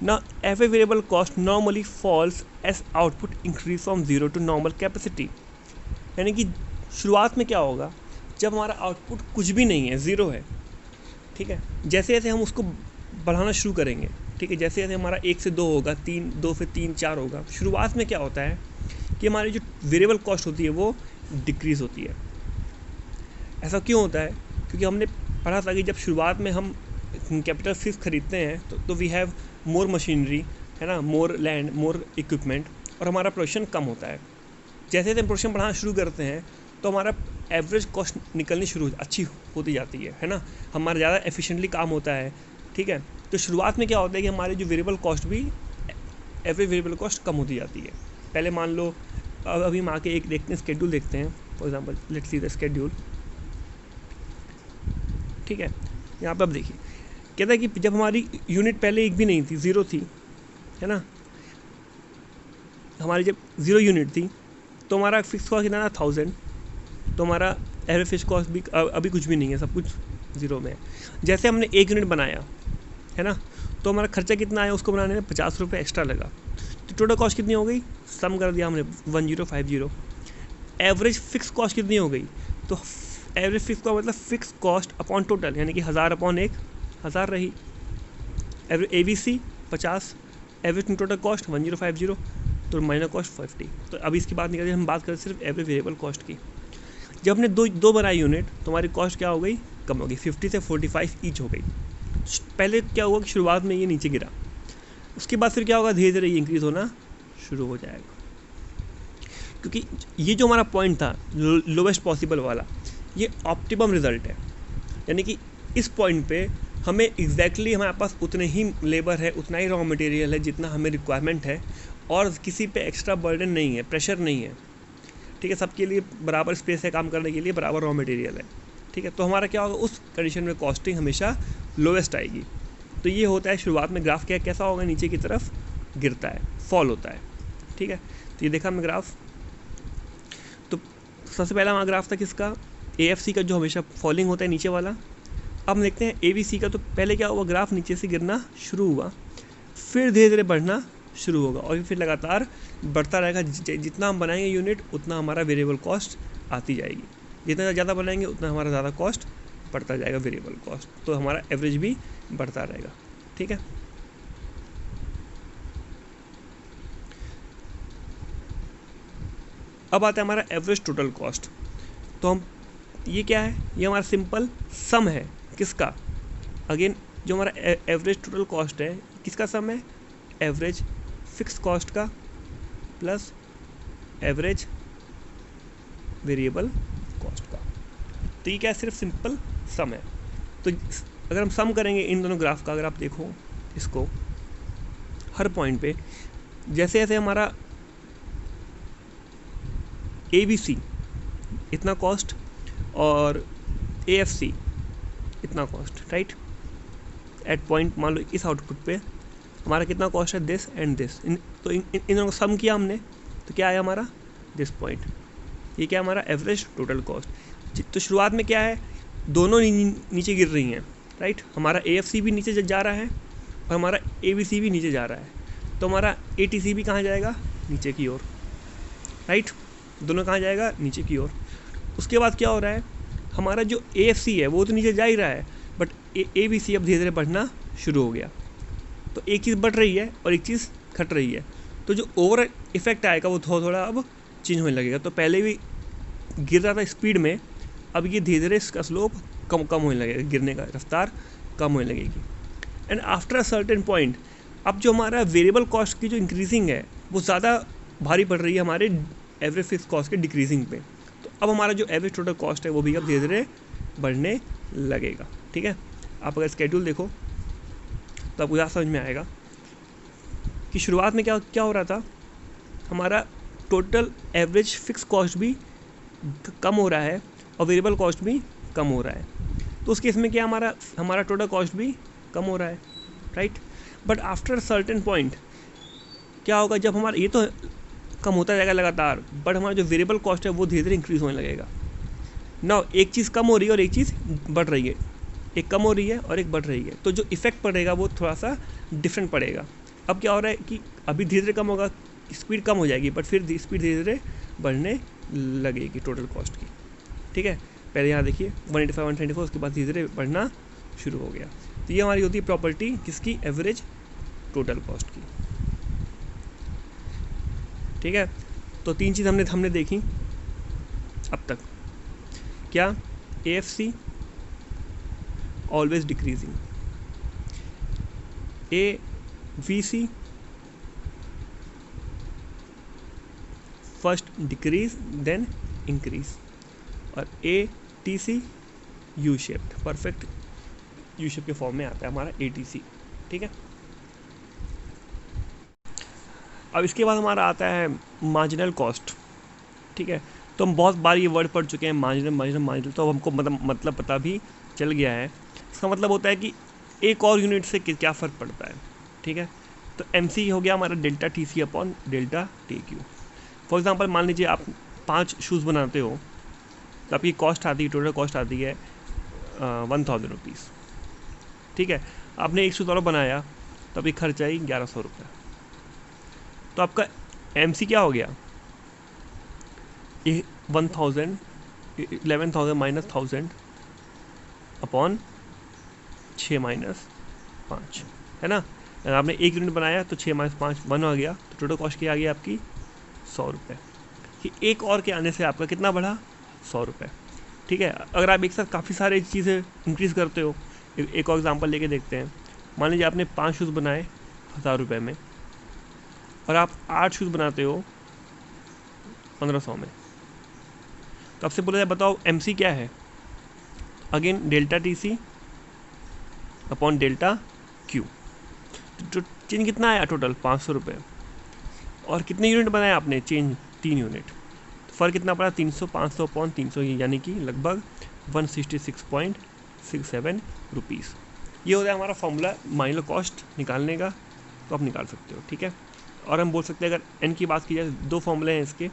ना average variable cost normally falls as output increase from zero to normal capacity, यानी कि शुरुआत में क्या होगा, जब हमारा आउटपुट कुछ भी नहीं है, ज़ीरो है, ठीक है, जैसे जैसे हम उसको बढ़ाना शुरू करेंगे, ठीक है, जैसे जैसे हमारा 1 से 2 होगा, 2 से 3 4 होगा, शुरुआत में क्या होता है कि हमारी जो वेरिएबल कॉस्ट होती है वो डिक्रीज़ होती है। ऐसा क्यों होता है? क्योंकि हमने पढ़ा था कि जब शुरुआत में हम कैपिटल फिक्स खरीदते हैं तो वी हैव मोर मशीनरी, है ना, मोर लैंड, मोर इक्विपमेंट, और हमारा प्रोडक्शन कम होता है। जैसे जैसे हम प्रोडक्शन बढ़ाना शुरू करते हैं तो हमारा एवरेज कॉस्ट निकलनी शुरू अच्छी होती जाती है ना, हमारा ज़्यादा एफिशिएंटली काम होता है। ठीक है, तो शुरुआत में क्या होता है कि हमारी जो वेरिएबल कॉस्ट भी, एवरेज वेरिएबल कॉस्ट कम होती जाती है। पहले मान लो, अभी हम आके एक देखते हैं, स्केड्यूल देखते हैं, for example let's see the schedule. ठीक है, यहाँ पे अब देखिए, कहता है कि जब हमारी यूनिट पहले एक भी नहीं थी, ज़ीरो थी, है ना, हमारी जब ज़ीरो यूनिट थी तो हमारा फिक्स कॉस्ट कितना था, 1000, तो हमारा एवरेज फिक्स कॉस्ट भी अभी कुछ भी नहीं है, सब कुछ ज़ीरो में है। जैसे हमने एक यूनिट बनाया, है ना, तो हमारा खर्चा कितना आया, उसको बनाने में 50 रुपये एक्स्ट्रा लगा, तो टोटल कॉस्ट कितनी हो गई, सम कर दिया हमने 1050। एवरेज फिक्स कॉस्ट कितनी हो गई, तो एवरेज फिक्स का मतलब फिक्स कॉस्ट अपॉन टोटल, यानी कि 1000 अपॉन 1000 रही। Average AVC 50, average total cost 1050, तो माइनर कॉस्ट 50। तो अभी इसकी बात नहीं करते, हम बात करें सिर्फ एवरेज वेरिएबल कॉस्ट की। जब हमने दो बनाई यूनिट तो हमारी कॉस्ट क्या हो गई, कम हो गई, 50 से 45 ईच हो गई। पहले क्या हुआ कि शुरुआत में ये नीचे गिरा, उसके बाद फिर क्या होगा, धीरे धीरे ये इंक्रीज़ होना शुरू हो जाएगा, क्योंकि ये जो हमारा पॉइंट था लोवेस्ट पॉसिबल वाला, ये ऑप्टिमम रिजल्ट है, यानी कि इस पॉइंट पे हमें एग्जैक्टली हमारे पास उतने ही लेबर है, उतना ही रॉ मटेरियल है जितना हमें रिक्वायरमेंट है, और किसी पे एक्स्ट्रा बर्डन नहीं है, प्रेशर नहीं है। ठीक है, सबके लिए बराबर स्पेस है, काम करने के लिए बराबर रॉ मटेरियल है। ठीक है, तो हमारा क्या होगा, उस कंडीशन में कॉस्टिंग हमेशा लोवेस्ट आएगी। तो ये होता है शुरुआत में, ग्राफ क्या कैसा होगा, नीचे की तरफ गिरता है, फॉल होता है। ठीक है, तो ये देखा हमने ग्राफ, तो सबसे पहला हमारा ग्राफ था किसका, AFC का, जो हमेशा फॉलिंग होता है नीचे वाला। अब देखते हैं AVC का, तो पहले क्या हुआ, ग्राफ नीचे से गिरना शुरू हुआ, फिर धीरे धीरे बढ़ना शुरू होगा, और फिर लगातार बढ़ता रहेगा। जितना हम बनाएंगे यूनिट उतना हमारा वेरिएबल कॉस्ट आती जाएगी, जितना ज़्यादा बनाएंगे उतना हमारा ज़्यादा कॉस्ट बढ़ता जाएगा, वेरिएबल कॉस्ट, तो हमारा एवरेज भी बढ़ता रहेगा। ठीक है, अब आता है हमारा एवरेज टोटल कॉस्ट। तो हम, ये क्या है, ये हमारा सिंपल सम है, किसका, अगेन जो हमारा एवरेज टोटल कॉस्ट है, किसका सम है, एवरेज फिक्स कॉस्ट का प्लस एवरेज वेरिएबल कॉस्ट का। तो ये क्या है, सिर्फ सिंपल सम है। तो अगर हम सम करेंगे इन दोनों ग्राफ का, अगर आप देखो इसको, हर पॉइंट पे जैसे जैसे हमारा ABC इतना कॉस्ट और AFC इतना कॉस्ट, राइट, एट पॉइंट मान लो इस आउटपुट पे हमारा कितना कॉस्ट है, दिस एंड दिस, तो इन दोनों को सम किया हमने, तो क्या आया हमारा, दिस पॉइंट, ये क्या हमारा एवरेज टोटल कॉस्ट। तो शुरुआत में क्या है, दोनों नीचे गिर रही हैं, राइट, हमारा AFC भी नीचे जा रहा है और हमारा ABC भी नीचे जा रहा है, तो हमारा ATC भी कहाँ जाएगा, नीचे की ओर, राइट, दोनों कहाँ जाएगा, नीचे की ओर। उसके बाद क्या हो रहा है, हमारा जो AFC है वो तो नीचे जा ही रहा है, बट ABC अब धीरे धीरे बढ़ना शुरू हो गया, तो एक चीज़ बढ़ रही है और एक चीज़ घट रही है, तो जो ओवर इफेक्ट आएगा वो थोड़ा थोड़ा अब चेंज होने लगेगा। तो पहले भी गिर रहा था स्पीड में, अब ये धीरे धीरे इसका स्लोप कम होने लगेगा, गिरने का रफ्तार कम होने लगेगी। And after a certain point, अब जो हमारा वेरिएबल कॉस्ट की जो इंक्रीजिंग है वो ज़्यादा भारी पड़ रही है हमारे एवरेज फिक्स कॉस्ट के डिक्रीजिंग पे, तो अब हमारा जो एवरेज टोटल कॉस्ट है वो भी अब धीरे धीरे बढ़ने लगेगा। ठीक है, आप अगर स्केड्यूल देखो तो आपको ज़्यादा समझ में आएगा कि शुरुआत में क्या हो रहा था, हमारा टोटल एवरेज फिक्स कॉस्ट भी कम हो रहा है और वेरिएबल कॉस्ट भी कम हो रहा है। तो उस केस में क्या हमारा टोटल कॉस्ट भी कम हो रहा है, right. But after certain point क्या होगा, जब हमारा ये तो कम होता जाएगा लगातार, बट हमारा जो वेरिएबल कॉस्ट है वो धीरे धीरे इंक्रीज होने लगेगा ना। एक चीज़ कम हो रही है और एक चीज़ बढ़ रही है, एक कम हो रही है और एक बढ़ रही है, तो जो इफेक्ट पड़ेगा वो थोड़ा सा डिफरेंट पड़ेगा। अब क्या हो रहा है कि अभी धीरे धीरे कम होगा, स्पीड कम हो जाएगी, बट फिर स्पीड धीरे धीरे बढ़ने लगेगी टोटल कॉस्ट की, ठीक है। पहले यहाँ देखिए 185 124, उसके बाद धीरे धीरे बढ़ना शुरू हो गया। तो ये हमारी होती है प्रॉपर्टी किसकी, एवरेज टोटल कॉस्ट की, ठीक है। तो तीन चीज़ हमने देखी अब तक, क्या, AFC always decreasing, AVC first decrease then increase, और ATC U shaped, perfect U shape के फॉर्म में आता है हमारा ATC, ठीक है। अब इसके बाद हमारा आता है मार्जिनल कॉस्ट, ठीक है। तो हम बहुत बार ये वर्ड पढ़ चुके हैं, मार्जिनल, तो हमको मतलब पता भी चल गया है। इसका मतलब होता है कि एक और यूनिट से क्या फ़र्क पड़ता है, ठीक है। तो MC हो गया हमारा delta TC upon delta TQ। For example मान लीजिए आप 5 शूज़ बनाते हो, तो आपकी कॉस्ट आती है, टोटल कॉस्ट आती है 1000 रुपीज़, ठीक है। आपने एक शूज़ और बनाया तो आपकी खर्च आई 1100 रुपये। तो आपका MC क्या हो गया, 11,000 माइनस 1000 अपॉन 6 माइनस 5, है ना। अगर आपने एक यूनिट बनाया तो 6 माइनस 5 1 आ गया, तो टोटल कॉस्ट क्या आ गई आपकी 100 रुपये। कि एक और के आने से आपका कितना बढ़ा, 100 रुपये, ठीक है। अगर आप एक साथ काफ़ी सारी चीज़ें इंक्रीज़ करते हो, एक और एग्जांपल लेके देखते हैं। मान लीजिए आपने 5 शूज़ बनाए 1000 रुपये में, और आप 8 शूज़ बनाते हो 1500 में, तो आपसे बोला जाए बताओ MC क्या है, again delta TC upon delta Q। तो चेंज कितना आया टोटल 500 रुपये, और कितने यूनिट बनाए आपने, चेंज 3 यूनिट, तो फ़र्क कितना पड़ा 300, 500 अपॉन 300, यानी कि लगभग 166.67 रुपीज़। ये होता है हमारा फॉर्मूला माइनर कॉस्ट निकालने का, तो आप निकाल सकते हो, ठीक है। और हम बोल सकते हैं अगर n की बात की जाए, 2 फॉर्मूले हैं इसके,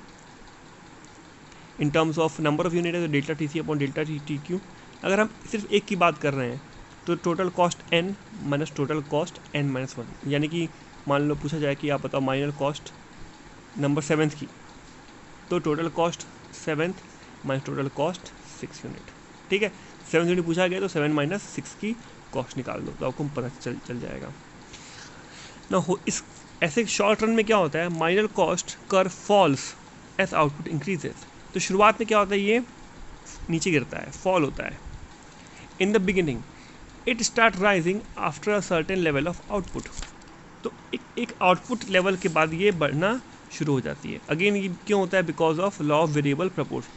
in terms of number of unit है तो delta TC upon delta TQ। अगर हम सिर्फ एक की बात कर रहे हैं तो total cost n minus total cost n minus 1, यानी कि मान लो पूछा जाए कि आप बताओ माइनर कॉस्ट नंबर 7th की, तो total cost 7th minus total cost 6 unit, ठीक है। 7 यूनिट पूछा गया तो 7 माइनस 6 की कॉस्ट निकाल दो, तो आपको पता चल जाएगा ना। इस ऐसे शॉर्ट रन में क्या होता है, minor cost curve falls as output increases. तो शुरुआत में क्या होता है, ये नीचे गिरता है, फॉल होता है। In the beginning it start rising after a certain level of output. तो एक आउटपुट लेवल के बाद ये बढ़ना शुरू हो जाती है। अगेन ये क्यों होता है, because of law of variable proportion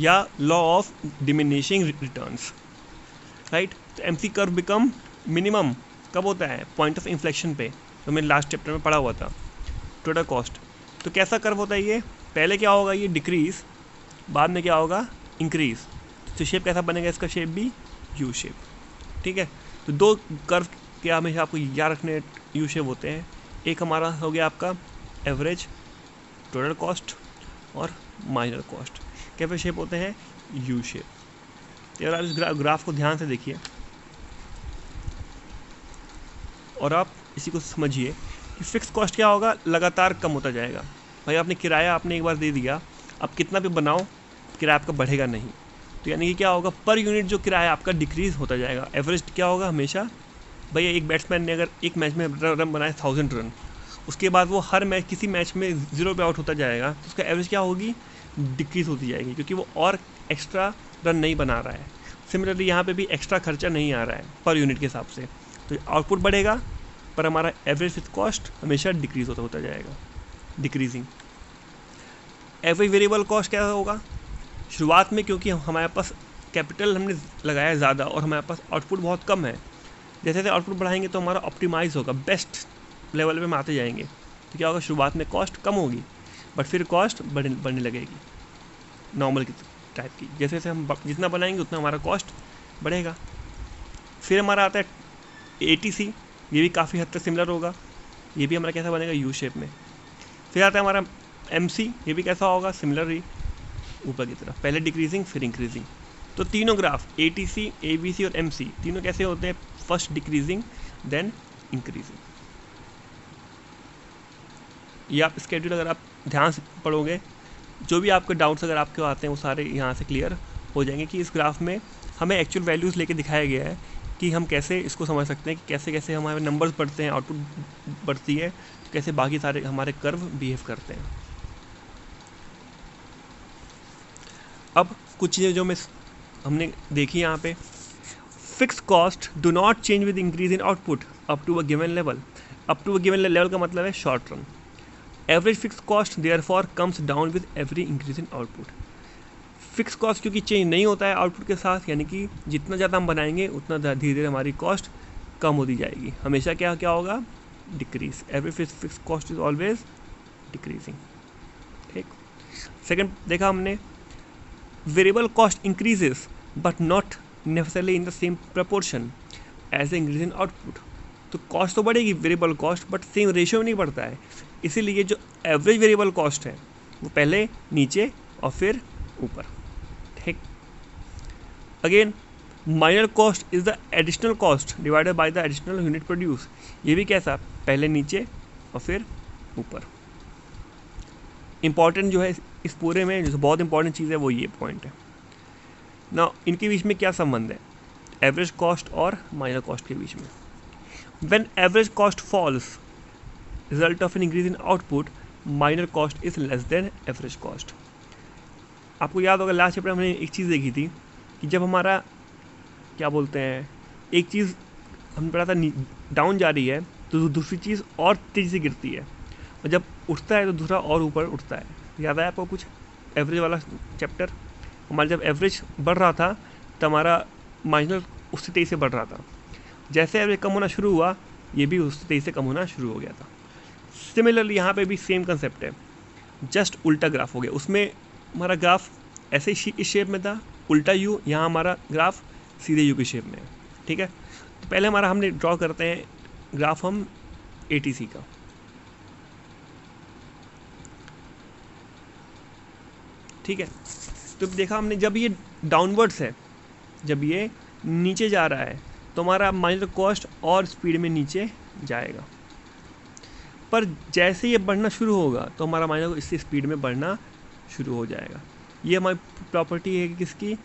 या law of diminishing returns, right. तो MC कर्व बिकम मिनिमम कब होता है, पॉइंट ऑफ इन्फ्लेक्शन पे, तो मैंने लास्ट चैप्टर में पढ़ा हुआ था टोटल कॉस्ट। तो कैसा कर्व होता है ये, पहले क्या होगा, ये डिक्रीज, बाद में क्या होगा, इंक्रीज। तो शेप कैसा बनेगा, इसका शेप भी यू शेप, ठीक है। तो 2 कर्व क्या हमेशा आपको याद रखने यू शेप होते हैं। एक हमारा हो गया आपका एवरेज टोटल कॉस्ट, और माइनर कॉस्ट कैसे शेप होते हैं, यू शेप। तो आप इस ग्राफ को ध्यान से देखिए और आप इसी को समझिए कि फिक्स कॉस्ट क्या होगा, लगातार कम होता जाएगा। भाई आपने किराया आपने एक बार दे दिया, अब कितना भी बनाओ किराया आपका बढ़ेगा नहीं, तो यानी कि क्या होगा, पर यूनिट जो किराया आपका डिक्रीज होता जाएगा। एवरेज क्या होगा हमेशा, भैया एक बैट्समैन ने अगर एक मैच में रन बनाए 1000 रन, उसके बाद वो हर मैच किसी मैच में 0 पे आउट होता जाएगा, तो उसका एवरेज क्या होगी, डिक्रीज होती जाएगी, क्योंकि वो और एक्स्ट्रा रन नहीं बना रहा है। सिमिलरली यहाँ पे भी एक्स्ट्रा खर्चा नहीं आ रहा है पर यूनिट के हिसाब से, तो आउटपुट बढ़ेगा पर हमारा एवरेज फिक्स कॉस्ट हमेशा डिक्रीज होता जाएगा, डिक्रीजिंग। एवरेज वेरिएबल कॉस्ट क्या होगा, शुरुआत में क्योंकि हमारे पास कैपिटल हमने लगाया ज़्यादा और हमारे पास आउटपुट बहुत कम है, जैसे जैसे आउटपुट बढ़ाएंगे तो हमारा ऑप्टिमाइज होगा, बेस्ट लेवल पे हम आते जाएंगे। तो क्या होगा, शुरुआत में कॉस्ट कम होगी बट फिर कॉस्ट बढ़ने लगेगी नॉर्मल की टाइप की। जैसे जैसे हम जितना बनाएंगे उतना हमारा कॉस्ट बढ़ेगा। फिर हमारा आता है ATC, ये भी काफ़ी हद तक सिमिलर होगा, ये भी हमारा कैसा बनेगा, यू शेप में। फिर आता है हमारा MC, ये भी कैसा होगा, सिमिलर ही ऊपर की तरफ, पहले डिक्रीजिंग फिर इंक्रीजिंग। तो तीनों ग्राफ ATC, ABC और MC तीनों कैसे होते हैं, फर्स्ट डिक्रीजिंग देन इंक्रीजिंग। ये आप स्केड्यूल अगर आप ध्यान से पढ़ोगे, जो भी आपके डाउट्स अगर आपके आते हैं वो सारे यहाँ से क्लियर हो जाएंगे कि इस ग्राफ में हमें एक्चुअल वैल्यूज़ लेके दिखाया गया है कि हम कैसे इसको समझ सकते हैं कि कैसे कैसे हमारे नंबर्स बढ़ते हैं, आउटपुट बढ़ती है, तो कैसे बाकी सारे हमारे कर्व बिहेव करते हैं। अब कुछ चीज़ें जो हमने देखी यहाँ पे, fix cost do not change with increase in output up to a given level. Up to a given level का मतलब है short run. Average fix cost therefore comes down with every increase in output. Fix cost क्योंकि change नहीं होता है output के साथ, यानी कि जितना ज़्यादा हम बनाएंगे उतना धीरे धीरे हमारी कॉस्ट कम होती जाएगी, हमेशा क्या क्या होगा, decrease. Average fix cost is always decreasing. ठीक। सेकंड देखा हमने, variable cost increases but not necessarily in the same proportion as the increase in output. तो कॉस्ट तो बढ़ेगी variable cost, but same ratio में नहीं बढ़ता है, इसीलिए जो एवरेज वेरिएबल कॉस्ट है वो पहले नीचे और फिर ऊपर। ठीक। Again minor cost is the additional cost divided by the additional unit produce. ये भी कैसा, पहले नीचे और फिर ऊपर। इंपॉर्टेंट जो है इस पूरे में जो बहुत इंपॉर्टेंट चीज़ है वो ये पॉइंट है ना, इनके बीच में क्या संबंध है, एवरेज कॉस्ट और माइनर कॉस्ट के बीच में। When average cost falls result of an increase in output, minor cost is less than average cost. आपको याद होगा लास्ट चैप्टर में हमने एक चीज़ देखी थी कि जब हमारा क्या बोलते हैं, एक चीज़ हमने पढ़ा था डाउन जा रही है तो दूसरी चीज़ और तेज़ी से गिरती है, और जब उठता है तो दूसरा और ऊपर उठता है। याद है आपको कुछ एवरेज वाला चैप्टर, हमारा जब एवरेज बढ़ रहा था तो हमारा माइनर उससे तेज़ी से बढ़ रहा था, जैसे एवरेज कम होना शुरू हुआ ये भी उससे तेज़ी से कम होना शुरू हो गया था। सिमिलरली यहाँ पे भी सेम कंसेप्ट है, जस्ट उल्टा ग्राफ हो गया। उसमें हमारा ग्राफ ऐसे इस शेप में था, उल्टा यू, यहाँ हमारा ग्राफ सीधे यू की शेप में है। ठीक है, तो पहले हमारा हमने ड्रॉ करते हैं ग्राफ हम ATC का। ठीक है, तो देखा हमने जब ये डाउनवर्ड्स है, जब ये नीचे जा रहा है तो हमारा माइनर कॉस्ट और स्पीड में नीचे जाएगा, पर जैसे ये बढ़ना शुरू होगा तो हमारा माइनर इससे स्पीड में बढ़ना शुरू हो जाएगा। ये हमारी प्रॉपर्टी है किसकी,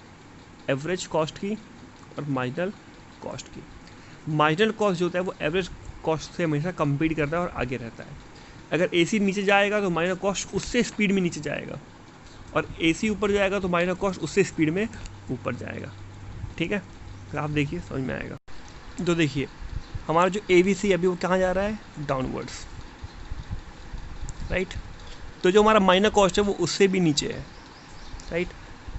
एवरेज कॉस्ट की और मार्जिनल कॉस्ट की। मार्जिनल कॉस्ट जो होता है वो एवरेज कॉस्ट से हमेशा कंपीट करता है और आगे रहता है। अगर AC नीचे जाएगा तो मार्जिनल कॉस्ट उससे स्पीड में नीचे जाएगा, और AC ऊपर जाएगा तो मार्जिनल कॉस्ट उससे स्पीड में ऊपर जाएगा। ठीक है, तो आप देखिए समझ में आएगा। तो देखिए हमारा जो ABC अभी वो कहाँ जा रहा है, डाउनवर्ड्स, राइट। तो जो हमारा माइनर कॉस्ट है वो उससे भी नीचे है, राइट।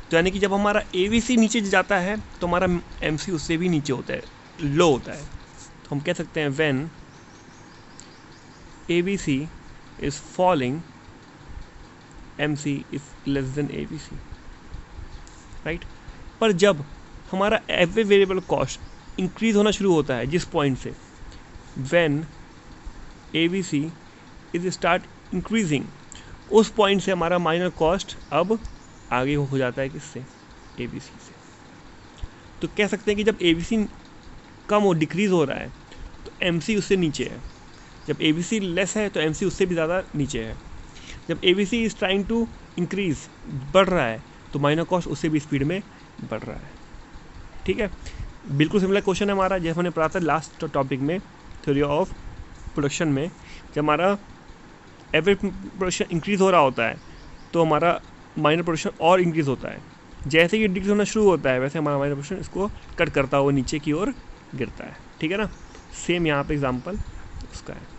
तो यानी कि जब हमारा ABC नीचे जाता है तो हमारा MC उससे भी नीचे होता है, लो होता है। तो हम कह सकते हैं when ABC is falling MC is less then ABC, right. पर जब हमारा एवरेज वेरिएबल कॉस्ट इंक्रीज होना शुरू होता है जिस पॉइंट से, when ABC is start increasing, उस पॉइंट से हमारा माइनर कॉस्ट अब आगे हो जाता है किससे, ABC से। तो कह सकते हैं कि जब ABC कम हो, डिक्रीज हो रहा है तो MC उससे नीचे है, जब ABC लेस है तो MC उससे भी ज़्यादा नीचे है। जब ABC is trying to increase, बढ़ रहा है, तो माइनर कॉस्ट उससे भी स्पीड में बढ़ रहा है। ठीक है, बिल्कुल सिमिलर क्वेश्चन है हमारा जैसे हमने पढ़ा था लास्ट टॉपिक में, थ्योरी ऑफ प्रोडक्शन में। जब हमारा एवरेज प्रोडक्शन इंक्रीज हो रहा होता है तो हमारा माइनर प्रोडक्शन और इंक्रीज होता है। जैसे ही डिक्रीज होना शुरू होता है वैसे हमारा माइनर प्रोडक्शन इसको कट करता हुआ नीचे की ओर गिरता है। ठीक है ना, सेम यहाँ पे एग्जांपल उसका है।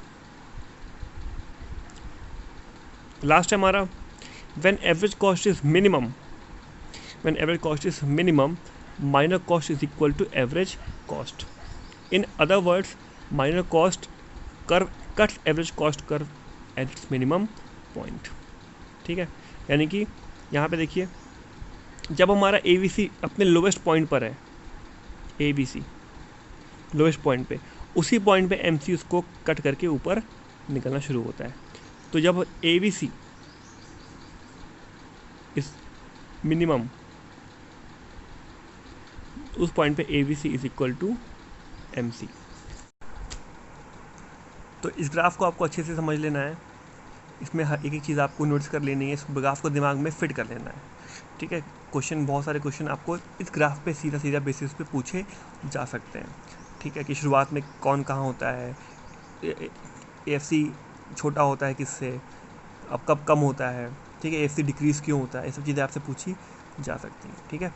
लास्ट है हमारा when average cost is minimum, when average cost is minimum minor cost is equal to average cost. In other words minor cost curve cuts average cost curve at its minimum point. ठीक है, यानी कि यहाँ पे देखिए जब हमारा ABC अपने लोवेस्ट पॉइंट पर है, ABC लोएस्ट पॉइंट पे, उसी पॉइंट पे MC उसको कट करके ऊपर निकलना शुरू होता है। तो जब ABC इस मिनिमम, उस पॉइंट पे ABC is equal to MC। तो इस ग्राफ को आपको अच्छे से समझ लेना है, इसमें हर एक चीज़ आपको नोटिस कर लेनी है, इस ग्राफ को दिमाग में फिट कर लेना है, ठीक है। क्वेश्चन, बहुत सारे क्वेश्चन आपको इस ग्राफ पे सीधा सीधा बेसिस पे पूछे जा सकते हैं, ठीक है। कि शुरुआत में कौन कहाँ होता है, AFC छोटा होता है किससे, अब कब कम होता है, ठीक है, AFC डिक्रीज़ क्यों होता है, ये सब चीज़ें आपसे पूछी जा सकती हैं, ठीक है।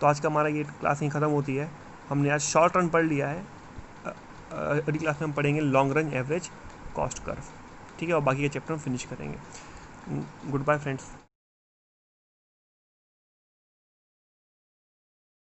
तो आज का हमारा ये क्लास यहीं ख़त्म होती है। हमने आज शॉर्ट रन पढ़ लिया है, अगली क्लास में हम पढ़ेंगे long run average cost curve, ठीक है, और बाकी के चैप्टर हम फिनिश करेंगे। Goodbye friends.